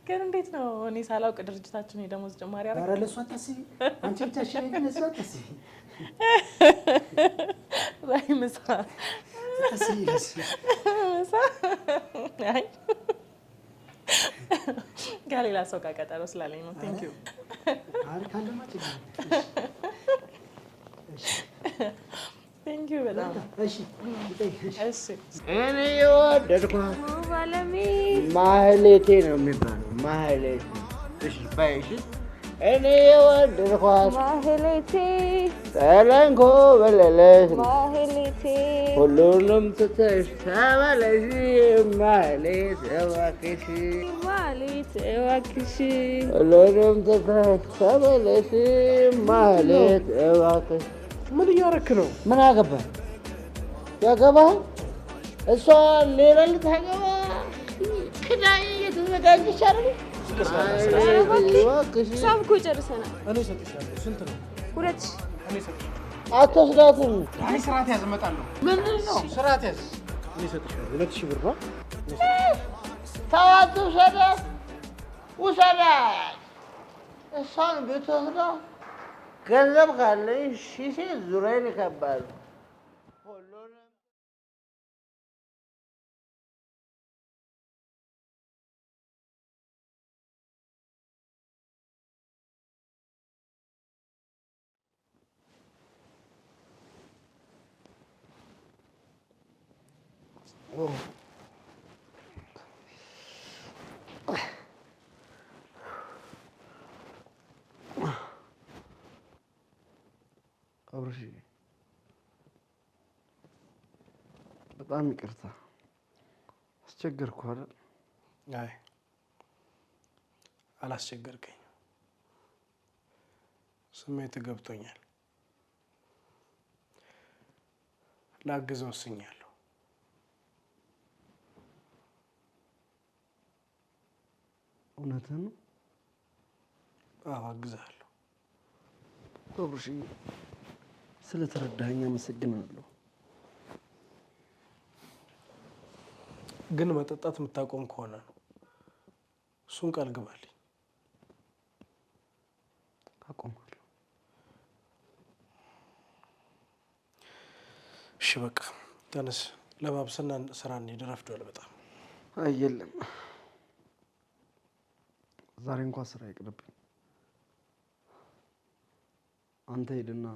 ግን እንዴት ነው እኔ ሳላውቅ ድርጅታችን የደሞዝ ጭማሪ አደረገ? ኧረ ለእሷ አታስቢ፣ አንቺ ብቻ እሺ። ለእሷ አታስቢ። ወይ ምሳ ከሌላ ሰው ጋር ቀጠሮ ስላለኝ ነው። ቴንክ ዩ። ቴንክ ዩ በጣም እኔ የወደድኳት ማህሌቴ ነው የሚባለው። ማህሌቴ እኔ የወደድኳት ማህሌቴ ጠለንኮ በለለች ማህሌቴ ሁሉንም ትተሽ ተመለሺ ማህሌት እባክሽ ማህሌት እባክሽ ሁሉንም ትተሽ ተመለሺ ማህሌት እባክሽ። ምን እያደረክ ነው? ምን አገባ? ያገባህ እሷ ሌላ ልታገባ ክዳይ እየተዘጋጀች አይደል? ሂሳብ እኮ ጨርሰናል። እኔ እሰጥሻለሁ። ስንት ነው? 2000። እኔ እሰጥሻለሁ። አትወስዳትም? አይ ስርዓት ያዝ፣ እመጣለሁ። ምንድን ነው ስርዓት ያዝ? እኔ እሰጥሻለሁ። 2000 ብር ነው። ተዋት፣ ውሰዳት፣ ውሰዳት። እሷን ብትወስዳት ገንዘብ ካለኝ ሺሴ ዙሪያዬን ይከባሉ። አብርሽ በጣም ይቅርታ አስቸገርኩ አይደል? አይ አላስቸገርከኝ። ስሜት ገብቶኛል። ላግዘው ወስኛለሁ። እውነትህን ነው? አዎ አግዛለሁ። አብርሽ ስለተረዳኸኝ አመሰግናለሁ። ግን መጠጣት የምታቆም ከሆነ ነው። እሱን ቃል ግባልኝ። አቆማለሁ። እሺ በቃ ተነስ፣ ለባብስና ስራ እንሂድ። ረፍዷል በጣም። አይ የለም ዛሬ እንኳን ስራ ይቅርብኝ። አንተ ሄድና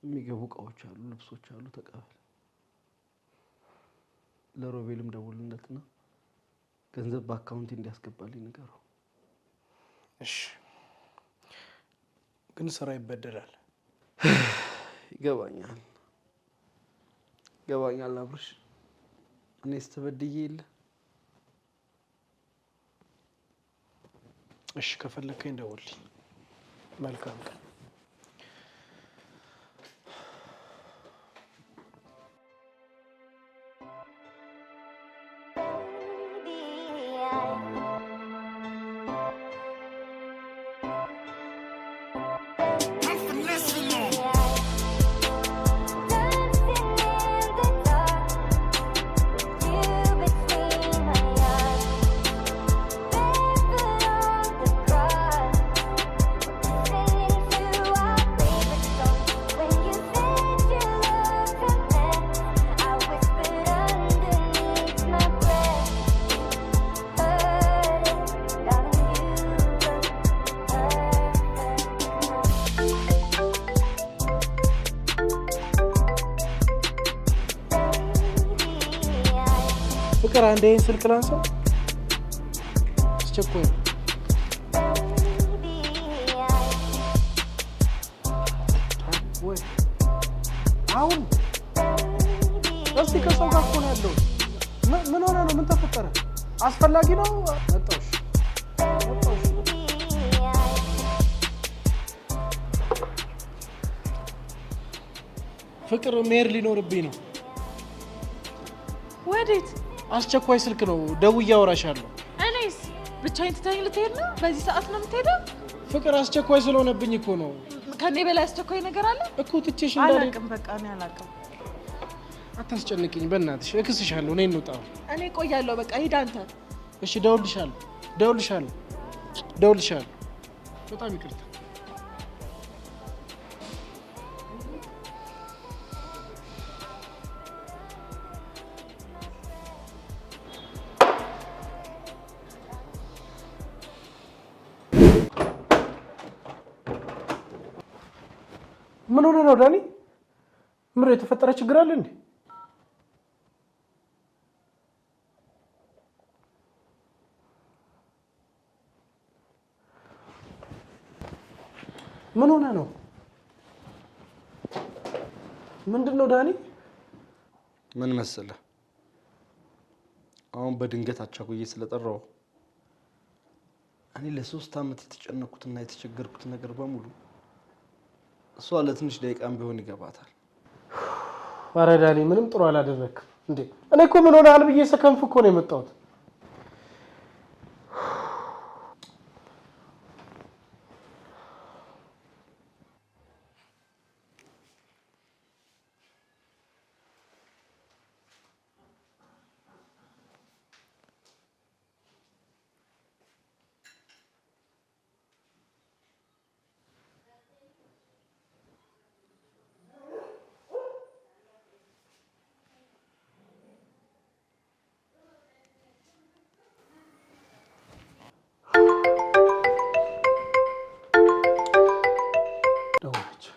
የሚገቡ እቃዎች አሉ፣ ልብሶች አሉ፣ ተቀበል። ለሮቤልም ደውልለትና ገንዘብ በአካውንት እንዲያስገባልኝ ንገረው። እሺ። ግን ስራ ይበደላል። ይገባኛል አብርሽ። እኔስ ተበድዬ የለ። እሺ ከፈለከኝ ደውልልኝ። መልካም ቀን። ፍቅር አንዴ ይሄን ስልክ ላንሳው፣ አስቸኳይ ነው። ወይ አሁን እስቲ ከሰው ጋር እኮ ነው ያለው። ምን ሆነ ነው? ምን ተፈጠረ? አስፈላጊ ነው? መጣሁሽ። ፍቅር መሄድ ሊኖርብኝ ነው። ወዴት? አስቸኳይ ስልክ ነው፣ ደውዬ አወራሻለሁ። እኔስ ብቻዬን ትተኸኝ ልትሄድ ነው? በዚህ ሰዓት ነው የምትሄደው? ፍቅር አስቸኳይ ስለሆነብኝ እኮ ነው። ከኔ በላይ አስቸኳይ ነገር አለ እኮ ትቼሽ እንዳለ። አላውቅም፣ በቃ እኔ አላውቅም። አታስጨንቅኝ በእናትሽ፣ እክስሻለሁ። እኔ እንውጣ። እኔ እቆያለሁ፣ በቃ ሂድ አንተ። እሺ ደውልልሻለሁ። በጣም ይቅርታ። ምን ሆነ ነው ዳኒ? ምን የተፈጠረ ችግር አለ እንዴ? ምን ሆነ ነው? ምንድነው ዳኒ? ምን መሰለህ፣ አሁን በድንገት አቻኩዬ ስለጠራው እኔ ለ3 ዓመት የተጨነኩትና የተቸገርኩት ነገር በሙሉ እሷ ለትንሽ ደቂቃም ቢሆን ይገባታል። ኧረ ዳኒ ምንም ጥሩ አላደረክም እንዴ። እኔ እኮ ምን ሆነሃል ብዬ ሰከንፍ እኮ ነው የመጣሁት።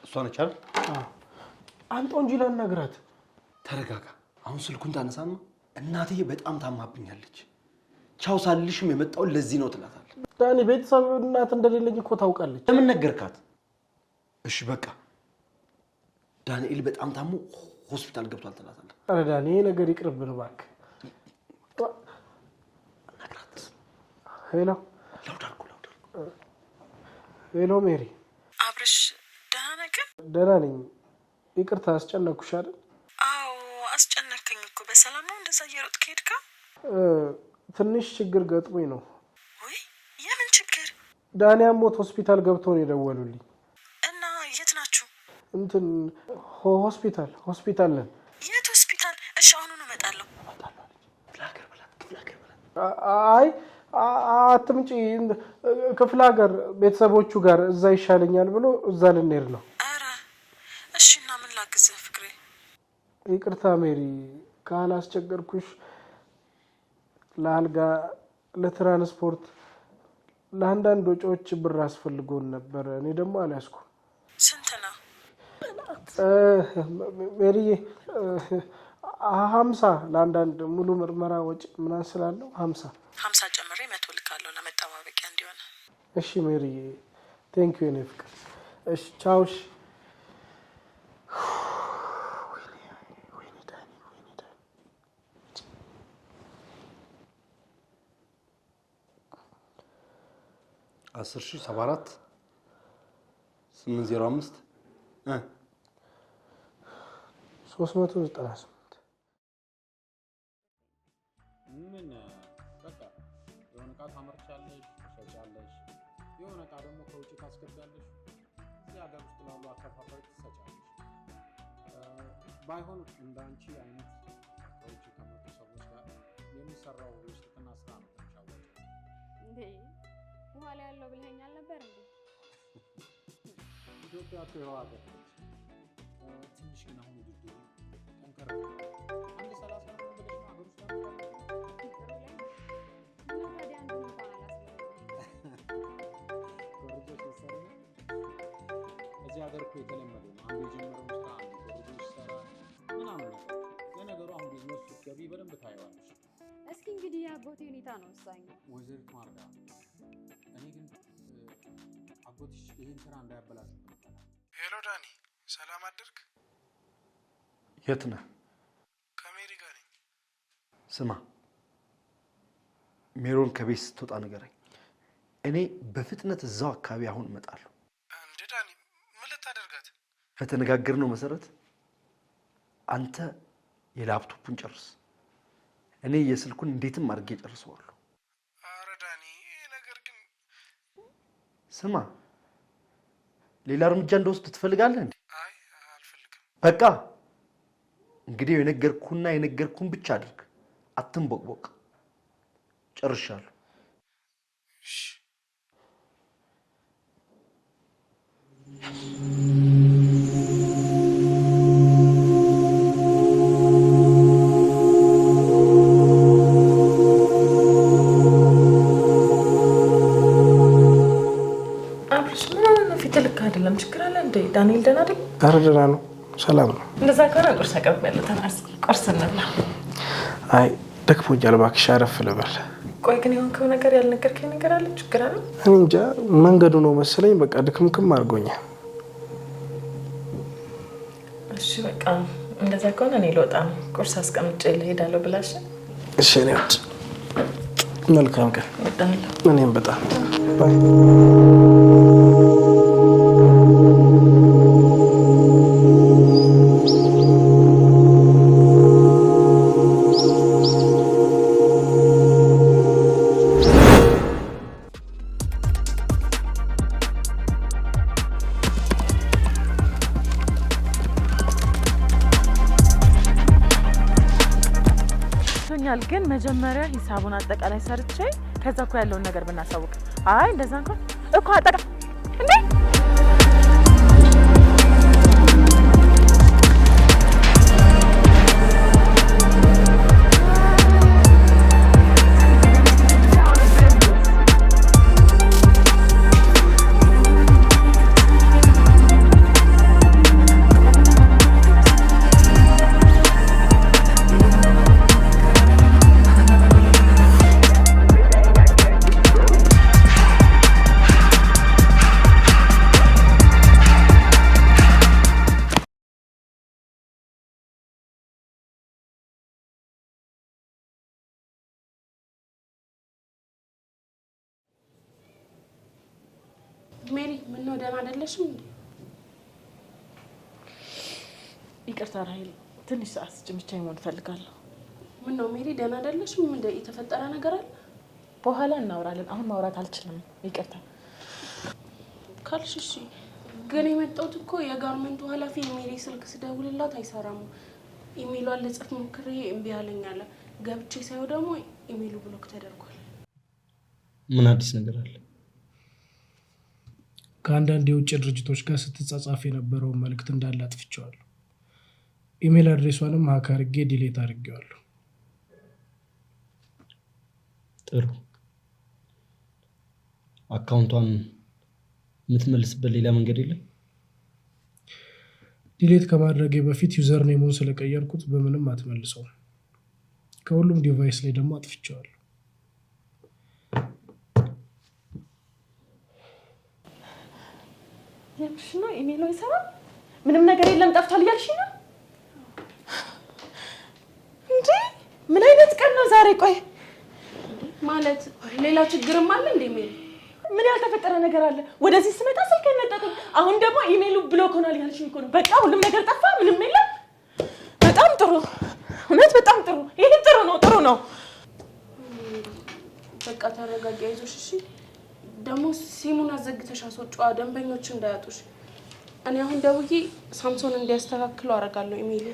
እሷ ነች አይደል? አንተው እንጂ ላናግራት። ተረጋጋ። አሁን ስልኩን ታነሳና እናቴ በጣም ታማብኛለች፣ ቻው ሳልልሽም የመጣው ለዚህ ነው ትላታለህ። ዳኒ ቤተሰብ እናት እንደሌለኝ እኮ ታውቃለች። ለምን ነገርካት? እሺ በቃ ዳንኤል በጣም ታሞ ሆስፒታል ገብቷል ትላታለህ። ኧረ ዳኒ ይሄ ነገር ይቅርብን እባክህ። ነግራት። ሄሎ ሄሎ ሜሪ። አብርሽ ደህና ነህ? ደህና ነኝ። ይቅርታ አስጨነኩሽ አይደል? አዎ አስጨነከኝ እኮ። በሰላም ነው እንደዛ እየሮጥክ ሄድካ? ትንሽ ችግር ገጥሞኝ ነው። ወይ የምን ችግር? ዳኒ አሞት ሆስፒታል ገብቶ ነው የደወሉልኝ። እና የት ናችሁ? እንትን ሆስፒታል ነን። የት ሆስፒታል? እሺ አሁኑኑ እመጣለሁ። አይ አትምጪ፣ ክፍለ ሀገር ቤተሰቦቹ ጋር እዛ ይሻለኛል ብሎ እዛ ልንሄድ ነው። ኧረ እሺ። እና ምን ላግዝህ ፍቅሬ? ይቅርታ ሜሪ ካላስቸገርኩሽ። ለአልጋ፣ ለትራንስፖርት፣ ለአንዳንድ ወጪዎች ብር አስፈልጎን ነበር። እኔ ደግሞ አልያዝኩም። ስንት ነው ሜሪዬ? 50 ለአንዳንድ ሙሉ ምርመራ ወጪ ምናምን ስላለው 50 ጨምሬ 100 ልካለሁ ለመጠባበቂያ እንዲሆን። እሺ ሜሪዬ፣ ቴንክ ዩ የኔ ፍቅር። እሺ ቻውሽ። አስር ሺህ 74 805 398 ምን በቃ የሆነ ዕቃ ታመርቻለሽ፣ ትሸጫለሽ። የሆነ ዕቃ ደግሞ ከውጭ ታስገቢያለሽ። እዚህ ሀገር ውስጥ ላሉ አከፋፋዮች ትሰጫለሽ። ባይሆን እንዳንቺ አይነት ከውጭ ከመጡ ሰዎች ጋር የሚሰራው የሽጥና ስራ ነው ተሻወቀ እንዴ? በኋላ ያለው ብለኸኛል ነበር እንዴ? ኢትዮጵያ እኮ ይኸው ሀገር ነች። ትንሽ ግን አሁን ውድድሩ ጠንከር አንድ 30 ነው ብለሽ ነው ሀገር ውስጥ እዚህ ሀገር እኮ የተለመደ ነው። አንዱ የጀመረውን ስራ አንዱ ኮርጆች ይሰራ ምናምን ነገር። ለነገሩ አሁን ቢዝነስ ስትገቢ በደንብ ታየዋለሽ። እስኪ እንግዲህ የአጎቴ ሁኔታ ነው ወሳኙ። ወይዘሪት ማርዳ፣ እኔ ግን አጎትሽ ይህን ስራ እንዳያበላሽ ነው። ሄሎ ዳኒ፣ ሰላም አደርክ? የት ነህ? ከሜሪ ጋር ነኝ። ስማ ሜሮን ከቤት ስትወጣ ንገረኝ። እኔ በፍጥነት እዛው አካባቢ አሁን እመጣለሁ። እንዴ ዳኒ፣ ምን ልታደርጋት? በተነጋገርነው መሰረት አንተ የላፕቶፑን ጨርስ፣ እኔ የስልኩን እንዴትም አድርጌ ጨርሰዋለሁ። ኧረ ዳኒ፣ ይሄ ነገር ግን ስማ፣ ሌላ እርምጃ እንደወስድ ትፈልጋለህ እንዴ? አይ አልፈልግም። በቃ እንግዲህ የነገርኩህን ብቻ አድርግ፣ አትንቦቅቦቅ። ጨርሻለሁ። ዳንኤል ደህና አይደል? ኧረ ደህና ነው፣ ሰላም ነው። እንደዛ ከሆነ ቁርስ አቀርብያለሁ። ተናስ ቁርስ እንብላ። አይ ደክሞኛል፣ እባክሽ አረፍ ልበል። ቆይ ግን የሆንከው ነገር ያልነገርከኝ ነገር አለ? ችግር አለ? እኔ እንጃ፣ መንገዱ ነው መሰለኝ። በቃ ድክምክም አድርጎኛል። እሺ በቃ እንደዛ ከሆነ እኔ ልወጣ ነው። ቁርስ አስቀምጬ እሄዳለሁ ብላሽ። እሺ እኔ ወጥ መልካም ቀን። እወዳለሁ። እኔም በጣም ባይ። ግን መጀመሪያ ሂሳቡን አጠቃላይ ሰርቼ ከዛ እኮ ያለውን ነገር ብናሳውቅ። አይ እንደዛ እንኳን እኮ አጠቃ እንዴ ሜሪ ምነው ደህና አይደለሽም እንዴ? ይቅርታ ራሄል፣ ትንሽ ሰዓት ስጭኝ፣ ብቻዬን መሆን እፈልጋለሁ። ምነው ሜሪ ደህና አይደለሽም? ምን የተፈጠረ ነገር አለ? በኋላ እናወራለን። አሁን ማውራት አልችልም፣ ይቅርታ ካልሽ እሺ። ግን የመጣሁት እኮ የጋርመንቱ ኃላፊ ኢሜል ስልክ ስደውልላት አይሰራም። ኢሜሏን ልጽፍ ሞክሬ እምቢ አለኝ አለ። ገብቼ ሳይው ደግሞ ኢሜሉ ብሎክ ተደርጓል። ምን አዲስ ነገር አለ? ከአንዳንድ የውጭ ድርጅቶች ጋር ስትጻጻፍ የነበረውን መልእክት እንዳለ አጥፍቼዋለሁ። ኢሜል አድሬሷንም ሀክ አድርጌ ዲሌት አድርጌዋለሁ። ጥሩ። አካውንቷን የምትመልስበት ሌላ መንገድ የለም? ዲሌት ከማድረጌ በፊት ዩዘር ኔሙን ስለቀየርኩት በምንም አትመልሰውም። ከሁሉም ዲቫይስ ላይ ደግሞ አጥፍቼዋለሁ። የምርሽ ነው? ኢሜሉ አይሰራም? ምንም ነገር የለም ጠፍቷል እያልሽ ነው እንዴ? ምን አይነት ቀን ነው ዛሬ? ቆይ ማለት ሌላ ችግርም አለ እንዴ? ኢሜል ምን ያልተፈጠረ ነገር አለ? ወደዚህ ስመጣ ስልክ አይነጠቅም። አሁን ደግሞ ኢሜሉ ብሎክ ሆኗል ያልሽ እኮ ነው። በቃ ሁሉም ነገር ጠፋ፣ ምንም የለም። በጣም ጥሩ፣ እውነት በጣም ጥሩ። ይሄ ጥሩ ነው፣ ጥሩ ነው። በቃ ተረጋጊ፣ አይዞሽ እሺ። ደግሞ ሲሙን አዘግተሽ አስወጪዋ፣ ደንበኞች እንዳያጡሽ። እኔ አሁን ደውዬ ሳምሶን እንዲያስተካክሉ አደርጋለሁ ኢሜሉ።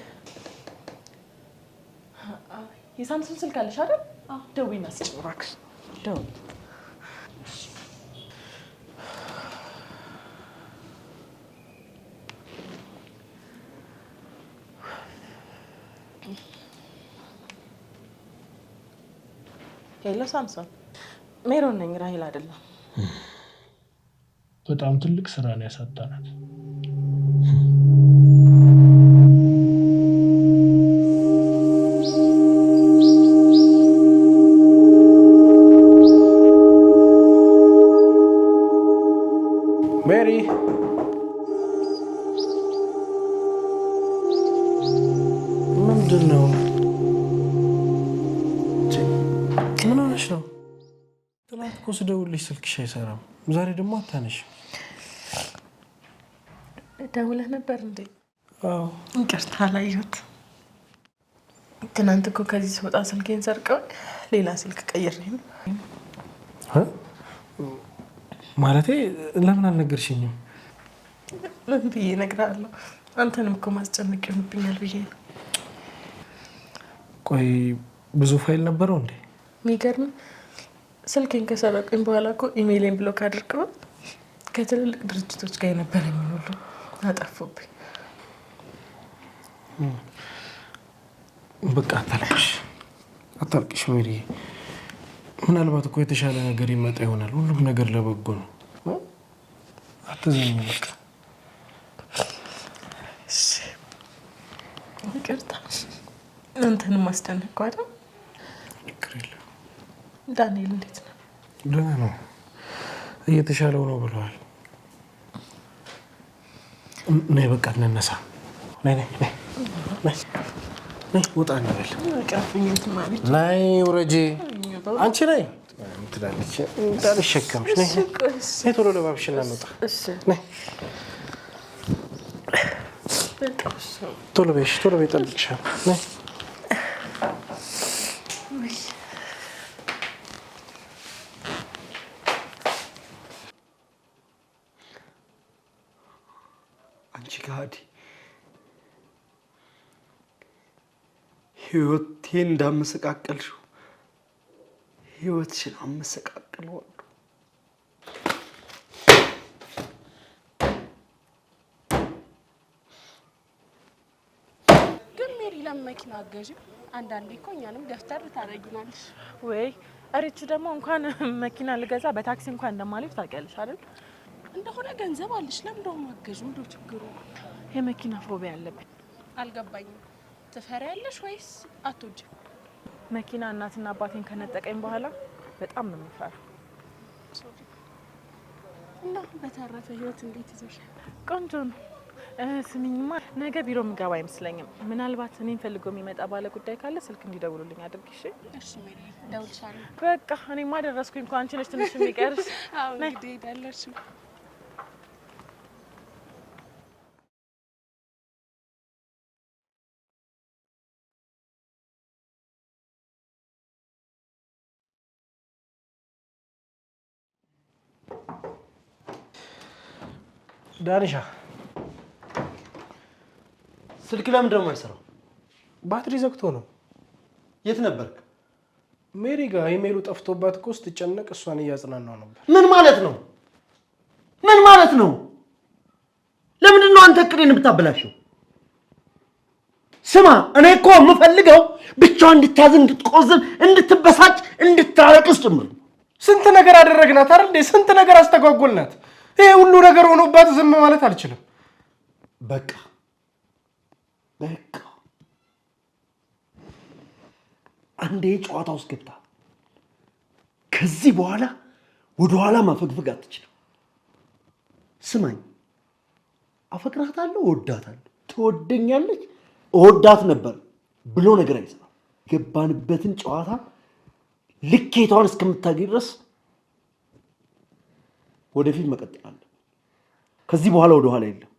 የሳምሶን ስልክ አለሽ አይደል? ደውይና ስጭኝ እባክሽ፣ ደውይ። ሄሎ ሳምሶን፣ ሜሮን ነኝ፣ ራሂል አይደለም። በጣም ትልቅ ስራ ነው ያሳጣናት። ሜሪ ምንድን ነው? ምን ሆነሽ ነው? ትናንት እኮ ስደውልሽ ስልክሽ አይሰራም። ዛሬ ደግሞ አታነሽ። ደውለህ ነበር እንዴ? አዎ። ይቅርታ አላየሁት። ትናንት እኮ ከዚህ ስወጣ ስልኬን ሰርቀው ሌላ ስልክ ቀይሬ ነው። ማለቴ ለምን አልነገርሽኝም? ምን ብዬ እነግርሃለሁ? አንተንም እኮ ማስጨነቅ ይሆንብኛል ብዬ ነው። ቆይ ብዙ ፋይል ነበረው እንዴ? የሚገርም ስልኬን ከሰረቁኝ በኋላ እኮ ኢሜይሌን ብሎክ አድርገው ከትልልቅ ድርጅቶች ጋር የነበረኝ ሁሉ አጠፉብኝ። በቃ አታልቅሽ ሜሪ። ምናልባት እኮ የተሻለ ነገር ይመጣ ይሆናል። ሁሉም ነገር ለበጎ ነው። አትዘኝ። በቃ ይቅርታ፣ አንተንም አስጨነቅኩ አይደል? ችግር የለም። ዳንኤል እንዴት ነው? ደህና ነው፣ እየተሻለው ነው ብለዋል። ነይ በቃ እንነሳ። ነይ ውጣ እንበል። ነይ ውረጄ። አንቺ ነይ ትላለች እንዳልሸከምሽ። ነይ ቶሎ ለባብሽና እንውጣ። ቶሎ በይሽ፣ ቶሎ በይ፣ እጠብቅሻለሁ። አንቺ ጋዲ ህይወቴን እንዳመሰቃቀልሽው ህይወትሽን አመሰቃቅለዋለሁ። ግን ሜሪ ለምን መኪና አገዥም? አንዳንዴ እኮ እኛንም ገፍተር ታደርጊናለሽ። ወይ እሪቹ ደግሞ እንኳን መኪና ልገዛ በታክሲ እንኳን እንደማልፍ ታውቂያለሽ አይደል? እንደሆነ ገንዘብ አለሽ፣ ለምን ደሞ አገዥ? ምንድነው ችግሩ? የመኪና ፎቢያ አለብኝ። አልገባኝም። ትፈሪያለሽ ወይስ አትወጂም? መኪና እናትና አባቴን ከነጠቀኝ በኋላ በጣም ነው የምፈራው። እና በተረፈ ህይወት እንዴት ይዘሻል? ቆንጆ ነው። ስሚኝማ፣ ነገ ቢሮ ምገባ አይመስለኝም። ምናልባት እኔን ፈልጎ የሚመጣ ባለ ጉዳይ ካለ ስልክ እንዲደውሉልኝ አድርጊ። እሺ ሜሪ፣ እደውልልሻለሁ። በቃ እኔማ ደረስኩኝ እኮ። አንቺ ነሽ ትንሽ የሚቀርሽ። አዎ እንግዲህ ሄዳለሽ። ዳንሻ ስልክ ለምን ደግሞ አይሰራው? ባትሪ ዘግቶ ነው። የት ነበርክ? ሜሪ ጋር ኢሜሉ ጠፍቶባት እኮ ስትጨነቅ እሷን እያጽናናው ነበር። ምን ማለት ነው? ምን ማለት ነው? ለምንድን ነው አንተ እቅዴን የምታበላሸው? ስማ፣ እኔ እኮ የምፈልገው ብቻዋን እንድታዝን፣ እንድትቆዝን፣ እንድትበሳጭ፣ እንድታለቅስ ጭምር። ስንት ነገር አደረግናት አይደል እንዴ? ስንት ነገር አስተጓጎልናት። ይሄ ሁሉ ነገር ሆኖባት ዝም ማለት አልችልም። በቃ አንዴ ጨዋታ ውስጥ ገብታ ከዚህ በኋላ ወደኋላ ማፈግፈግ አትችልም። ስማኝ፣ አፈቅራታለሁ፣ እወዳታለሁ፣ ትወደኛለች፣ እወዳት ነበር ብሎ ነገር አይሰራም። የገባንበትን ጨዋታ ልኬቷን እስከምታገኝ ድረስ ወደፊት መቀጠል አለ። ከዚህ በኋላ ወደኋላ የለም፣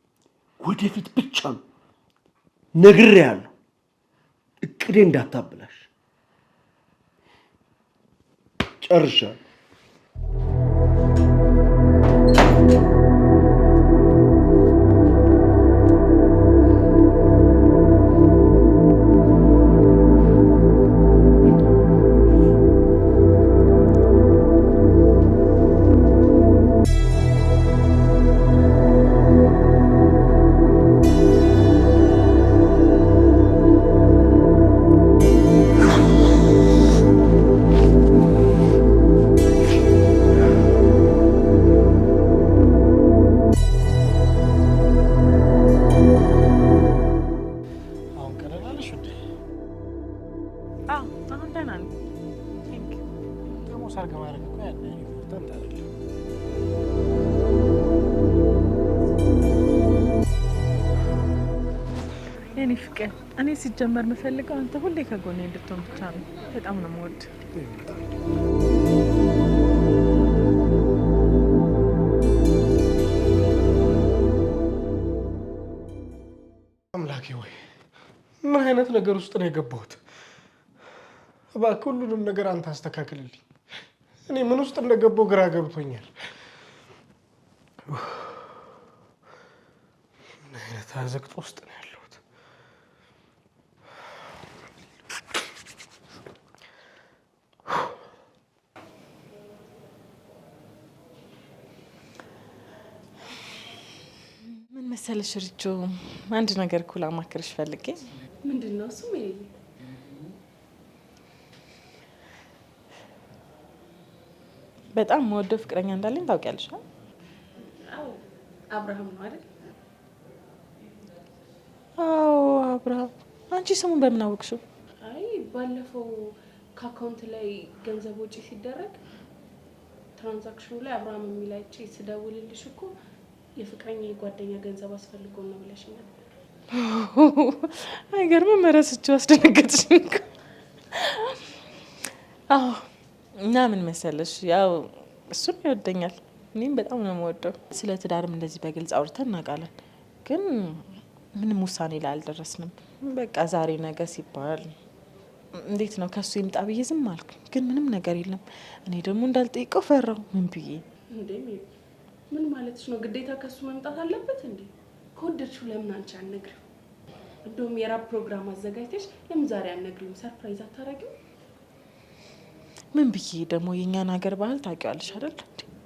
ወደፊት ብቻ ነው። ነግሬሃለሁ፣ እቅዴ እንዳታበላሽ። ጨርሻለሁ። የኔ ፍቅር፣ እኔ ሲጀመር የምፈልገው አንተ ሁሌ ከጎኔ እንድትሆን ብቻ ነው። በጣም ነው የምወድ። አምላኬ ወይ ምን አይነት ነገር ውስጥ ነው የገባሁት? እባክህ ሁሉንም ነገር አንተ አስተካክልልኝ። እኔ ምን ውስጥ እንደገባሁ ግራ ገብቶኛል። ምን አይነት አዘቅት ውስጥ ነው ያለሁት? ምን መሰለሽ ርቾ፣ አንድ ነገር እኮ ላማክርሽ ፈልጌ። ምንድን ነው እሱ? ሜሪ፣ በጣም የምወደው ፍቅረኛ እንዳለኝ ታውቂያለሽ? አዎ፣ አብርሃም ነው አይደል? አዎ፣ አብርሃም። አንቺ ስሙን በምን አወቅሽው? አይ ባለፈው ከአካውንት ላይ ገንዘብ ወጪ ሲደረግ ትራንዛክሽኑ ላይ አብርሃም የሚል አይቼ ስደውልልሽ እኮ የፍቅረኛ የጓደኛ ገንዘብ አስፈልጎ ነው ብለሽኛል። አይገርምም? መረስችው አስደነገጥሽኝ። አዎ። እና ምን መሰለሽ፣ ያው እሱም ይወደኛል፣ እኔም በጣም ነው የምወደው። ስለ ትዳርም እንደዚህ በግልጽ አውርተን እናውቃለን፣ ግን ምንም ውሳኔ ላይ አልደረስንም። በቃ ዛሬ ነገ ሲባል እንዴት ነው ከሱ ይምጣ ብዬ ዝም አልኩ፣ ግን ምንም ነገር የለም። እኔ ደግሞ እንዳልጠይቀው ፈራው። ምን ብዬ እንዴ? ምን ማለትሽ ነው? ግዴታ ከሱ መምጣት አለበት እንዴ? ከወደድሽው ለምን አንቺ አትነግሪው? እንደውም የራብ ፕሮግራም አዘጋጅተሽ ለምን ዛሬ አትነግሪውም? ሰርፕራይዝ አታረጊው? ምን ብዬ ደግሞ የእኛን ሀገር ባህል ታውቂዋለሽ አይደል?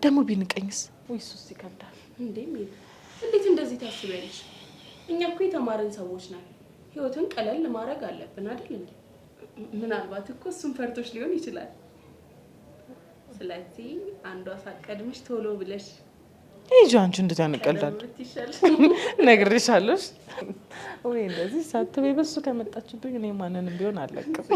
ደግሞ ቢንቀኝስ? ወይ እሱስ ይከብዳል። እንዴ እንዴት እንደዚህ ታስቢያለሽ? እኛ እኮ የተማርን ሰዎች ነን። ህይወትን ቀለል ማድረግ አለብን አይደል እንዴ? ምናልባት እኮ እሱን ፈርቶሽ ሊሆን ይችላል። ስለዚህ አንዷ ሳትቀድምሽ ቶሎ ብለሽ ይሄ አንቺ እንደዛ ነቀልዳል ነግሬሻለሁ። ወይ እንደዚህ ሳትበይ በሱ ከመጣችብኝ እኔ ማንንም ቢሆን አለቅም።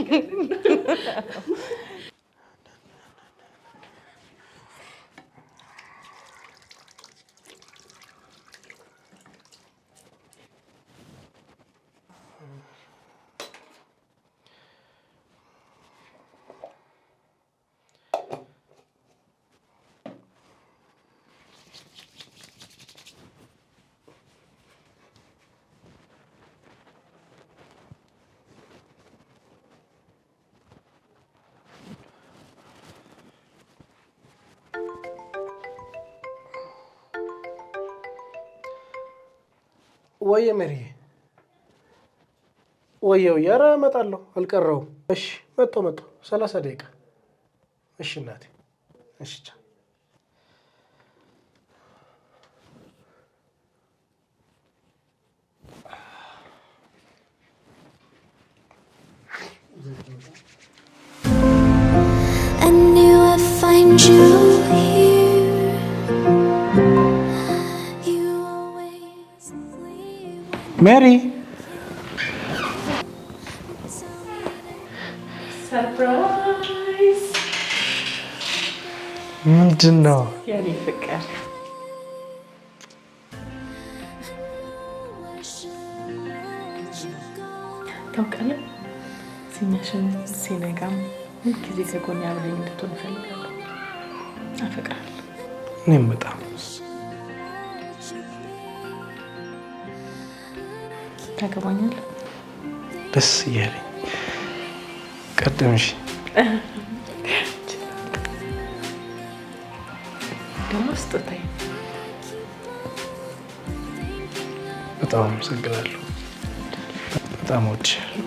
ወየ ሜሪ ወየው ያረ እመጣለሁ አልቀረውም። እሺ መጣሁ 30 ደቂቃ። እሺ እናቴ እሺ ቻው። I knew I'd find you here. You always leave ሜሪ ሰርፕራይዝ ምንድን ነው? የኔ ፍቅር ታውቃለህ፣ ሲመሽም ሲነጋም ሁልጊዜ ከጎኔ አብረኝ እንድትሆን እፈልጋለሁ። አፈቅርሃለሁ። እኔም በጣም ታገባኛለህ? ደስ እያለኝ ቀደምሽ ደግሞ ስጦታዬ። በጣም አመሰግናለሁ። በጣም እወድሻለሁ።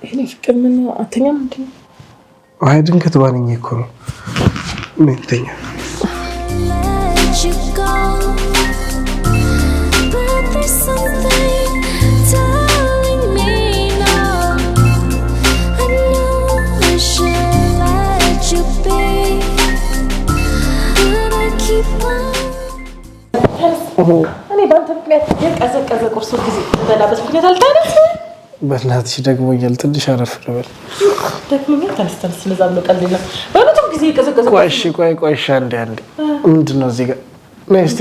ይሄ ፍቅር ምን አተኛም እንዴ? አይ ድንገት ባንኝ እኮ ነው። ምን ተኛ? እኔ ባንተ ምክንያት የቀዘቀዘ ቁርስ ጊዜ በላበት ምክንያት አልታረስ። በእናትሽ ደግሞኛል፣ ትንሽ አረፍ ልበል። ደግሞኛል። ተነስተን ስለዛ ብሎ ቀልድ የለም። በጣም ጊዜ የቀዘቀዘ ቆይ አንዴ ምንድን ነው እዚህ ጋር? ነይ እስኪ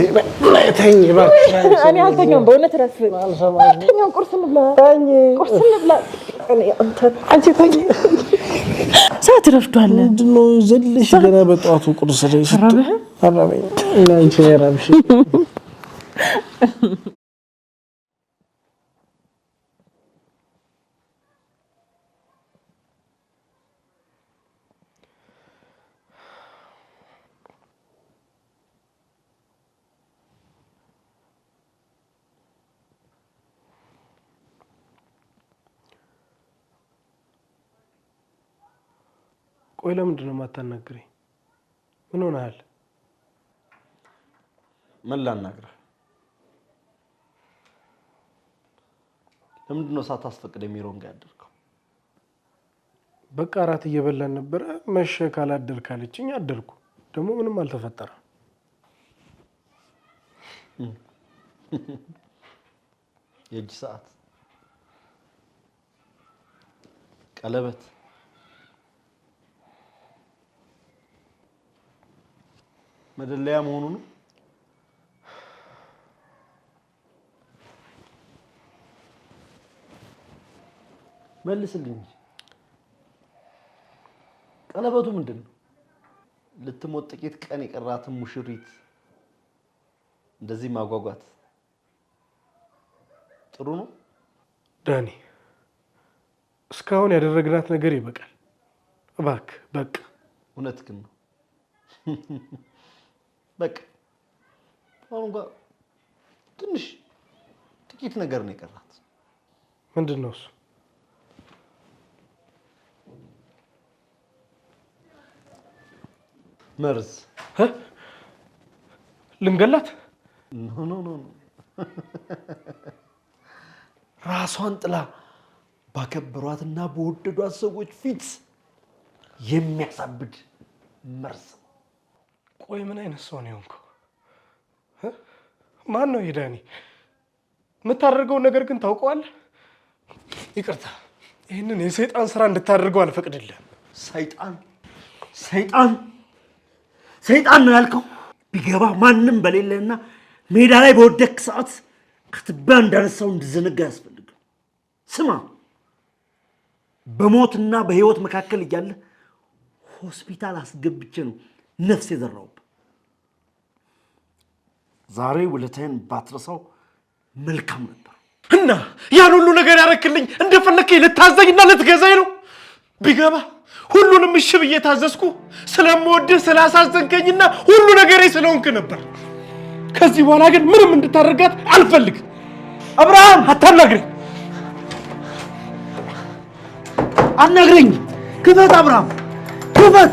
ነይ ተኝ እባክሽ። እኔ አልተኛውም በእውነት ረፍ አልተኛውም። ቁርስ እንብላ። አንቺ ተኝ። ሰዓት ረፍዷል። ምንድን ነው ዘልሽ ገና በጠዋቱ ቁርስ ላይ አራበኝ እና አንቺ ያራብሽ። ቆይ ለምንድን ነው የማታናግረኝ? ምን ሆነሃል? ምን ላናግርህ? ለምንድን ነው ሳታስፈቅድ ሚሮን ጋር ያደርከው? በቃ እራት እየበላን ነበረ። መሸ ካላደርክ አለችኝ፣ አደርኩ። ደግሞ ምንም አልተፈጠረም። የእጅ ሰዓት፣ ቀለበት፣ መደለያ መሆኑ ነው። መልስልኝ። ቀለበቱ ምንድን ነው? ልትሞት ጥቂት ቀን የቀራትን ሙሽሪት እንደዚህ ማጓጓት ጥሩ ነው? ዳኒ እስካሁን ያደረግናት ነገር ይበቃል። እባክህ በቃ። እውነትህን ነው። በቃ አሁን ጋር ትንሽ ጥቂት ነገር ነው የቀራት። ምንድን ነው እሱ? መርዝ። ልንገላት? ኖ ኖ ኖ፣ ራሷን ጥላ ባከበሯትና በወደዷት ሰዎች ፊት የሚያሳብድ መርዝ። ቆይ ምን አይነት ሰው ነው የሆንከው? ማን ነው ዳኒ? የምታደርገውን ነገር ግን ታውቀዋለህ? ይቅርታ፣ ይህንን የሰይጣን ስራ እንድታደርገው አልፈቅድልህም። ሰይጣን ሰይጣን ሰይጣን ነው ያልከው? ቢገባ ማንም በሌለና ሜዳ ላይ በወደክ ሰዓት ከትቢያ እንዳነሳው እንድዘነጋ ያስፈልጋል። ስማ፣ በሞትና በህይወት መካከል እያለ ሆስፒታል አስገብቼ ነው ነፍስ የዘራውብህ። ዛሬ ውለታዬን ባትረሳው መልካም ነበር። እና ያን ሁሉ ነገር ያረክልኝ እንደፈለከኝ ልታዘኝና ልትገዛኝ ነው? ቢገባ ሁሉንም እሺ ብዬ ታዘዝኩ። ስለምወድህ ስላሳዘንከኝና ሁሉ ነገሬ ስለሆንክ ነበር። ከዚህ በኋላ ግን ምንም እንድታደርጋት አልፈልግም። አብርሃም አታናግረኝ። አናግረኝ። ክፈት አብርሃም፣ ክፈት።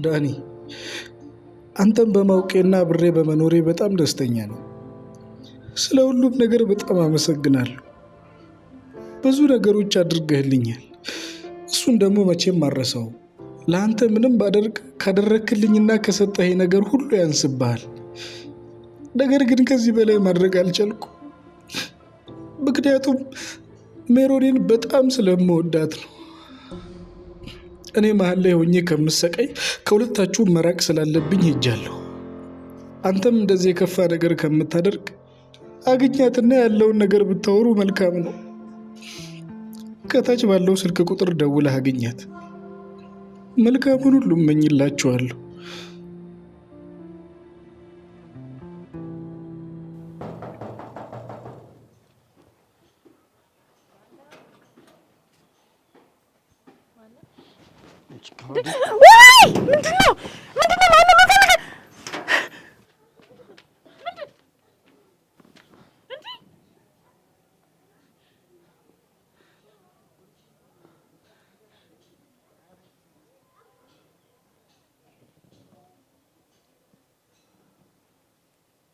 ዳኒ፣ አንተን በማውቄና ብሬ በመኖሬ በጣም ደስተኛ ነኝ። ስለ ሁሉም ነገር በጣም አመሰግናለሁ። ብዙ ነገሮች አድርገህልኛል። እሱን ደግሞ መቼም አረሳው። ለአንተ ምንም ባደርግ ካደረክልኝና ከሰጠኸኝ ነገር ሁሉ ያንስብሃል። ነገር ግን ከዚህ በላይ ማድረግ አልቻልኩ። ምክንያቱም ሜሮኔን በጣም ስለምወዳት ነው። እኔ መሀል ላይ ሆኜ ከምሰቃይ ከሁለታችሁ መራቅ ስላለብኝ ሄጃለሁ። አንተም እንደዚህ የከፋ ነገር ከምታደርግ አግኛትና ያለውን ነገር ብታወሩ መልካም ነው። ከታች ባለው ስልክ ቁጥር ደውለህ አግኛት። መልካሙን ሁሉ እመኝላችኋለሁ። ወይ ምንድነው? ማነው የምፈልገው?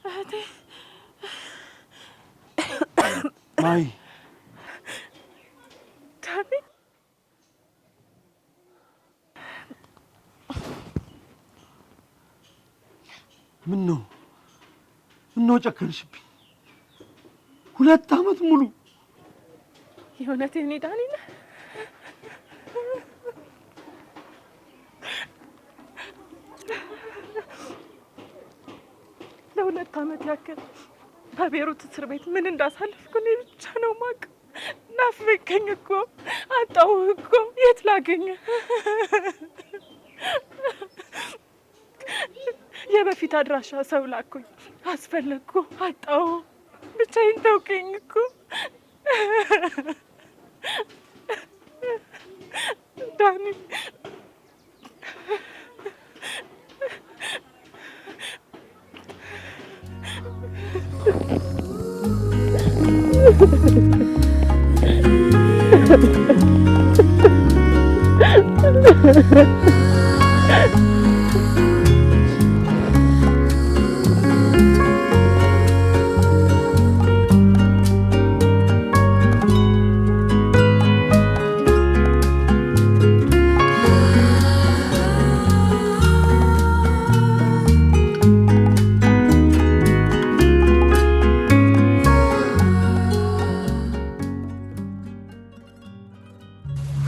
እህቴ ማይ ዳኒ ምን ነው ጨከንሽብኝ? 2 ዓመት ሙሉ የእውነቴን ዳኒ ነህ? ለ2 ዓመት ያክል በቤሩት እስር ቤት ምን እንዳሳለፍኩ እኔ ብቻ ነው የማውቀው። ናፍቀኝ እኮ አጣሁህ እኮ የት ላገኘህ? የበፊት አድራሻ ሰው ላኩኝ፣ አስፈለግኩ፣ አጣሁ፣ ብቻዬን ተውከኝ እኮ ዳኒ።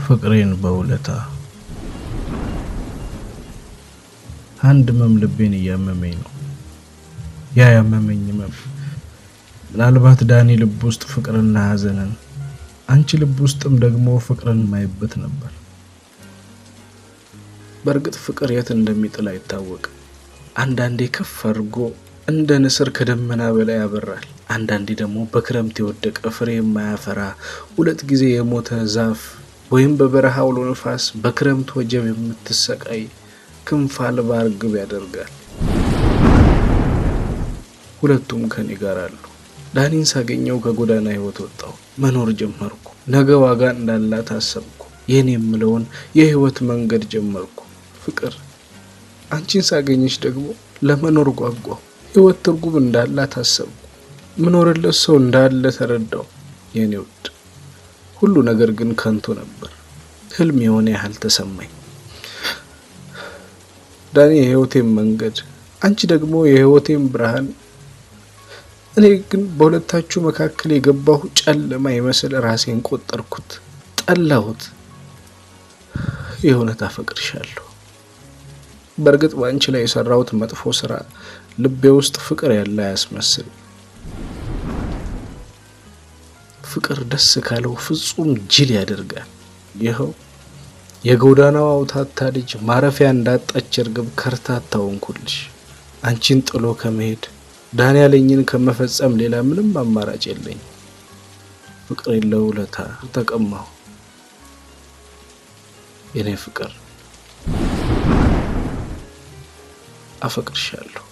ፍቅሬን በውለታ አንድ ህመም ልቤን እያመመኝ ነው። ያ ያመመኝ ህመም ምናልባት ዳኒ ልብ ውስጥ ፍቅርና ሐዘንን፣ አንቺ ልብ ውስጥም ደግሞ ፍቅርን ማይበት ነበር። በእርግጥ ፍቅር የት እንደሚጥል አይታወቅም። አንዳንዴ ከፍ አድርጎ እንደ ንስር ከደመና በላይ ያበራል። አንዳንዴ ደግሞ በክረምት የወደቀ ፍሬ የማያፈራ 2 ጊዜ የሞተ ዛፍ ወይም በበረሃ አውሎ ነፋስ በክረምት ወጀብ የምትሰቃይ ክንፍ አልባ እርግብ ያደርጋል። ሁለቱም ከኔ ጋር አሉ። ዳኒን ሳገኘው ከጎዳና ህይወት ወጣው፣ መኖር ጀመርኩ። ነገ ዋጋ እንዳላት አሰብኩ። የኔ የምለውን የህይወት መንገድ ጀመርኩ። ፍቅር አንቺን ሳገኘሽ ደግሞ ለመኖር ጓጓው። ህይወት ትርጉም እንዳላት አሰብኩ። ምኖርለት ሰው እንዳለ ተረዳው። የኔ ውድ ሁሉ ነገር ግን ከንቱ ነበር። ህልም የሆነ ያህል ተሰማኝ። ዳኒ የህይወቴን መንገድ፣ አንቺ ደግሞ የህይወቴን ብርሃን። እኔ ግን በሁለታችሁ መካከል የገባሁ ጨለማ ይመስል ራሴን ቆጠርኩት፣ ጠላሁት። የእውነት አፈቅርሻለሁ። በእርግጥ በአንቺ ላይ የሰራሁት መጥፎ ስራ ልቤ ውስጥ ፍቅር ያለ አያስመስል። ፍቅር ደስ ካለው ፍጹም ጅል ያደርጋል። ይኸው የጎዳናው አውታታ ልጅ ማረፊያ እንዳጣች እርግብ ከርታታ ሆንኩልሽ። አንቺን ጥሎ ከመሄድ ዳኒ ያለኝን ከመፈጸም ሌላ ምንም አማራጭ የለኝ። ፍቅር ለውለታ ተቀማሁ። የኔ ፍቅር አፈቅርሻለሁ።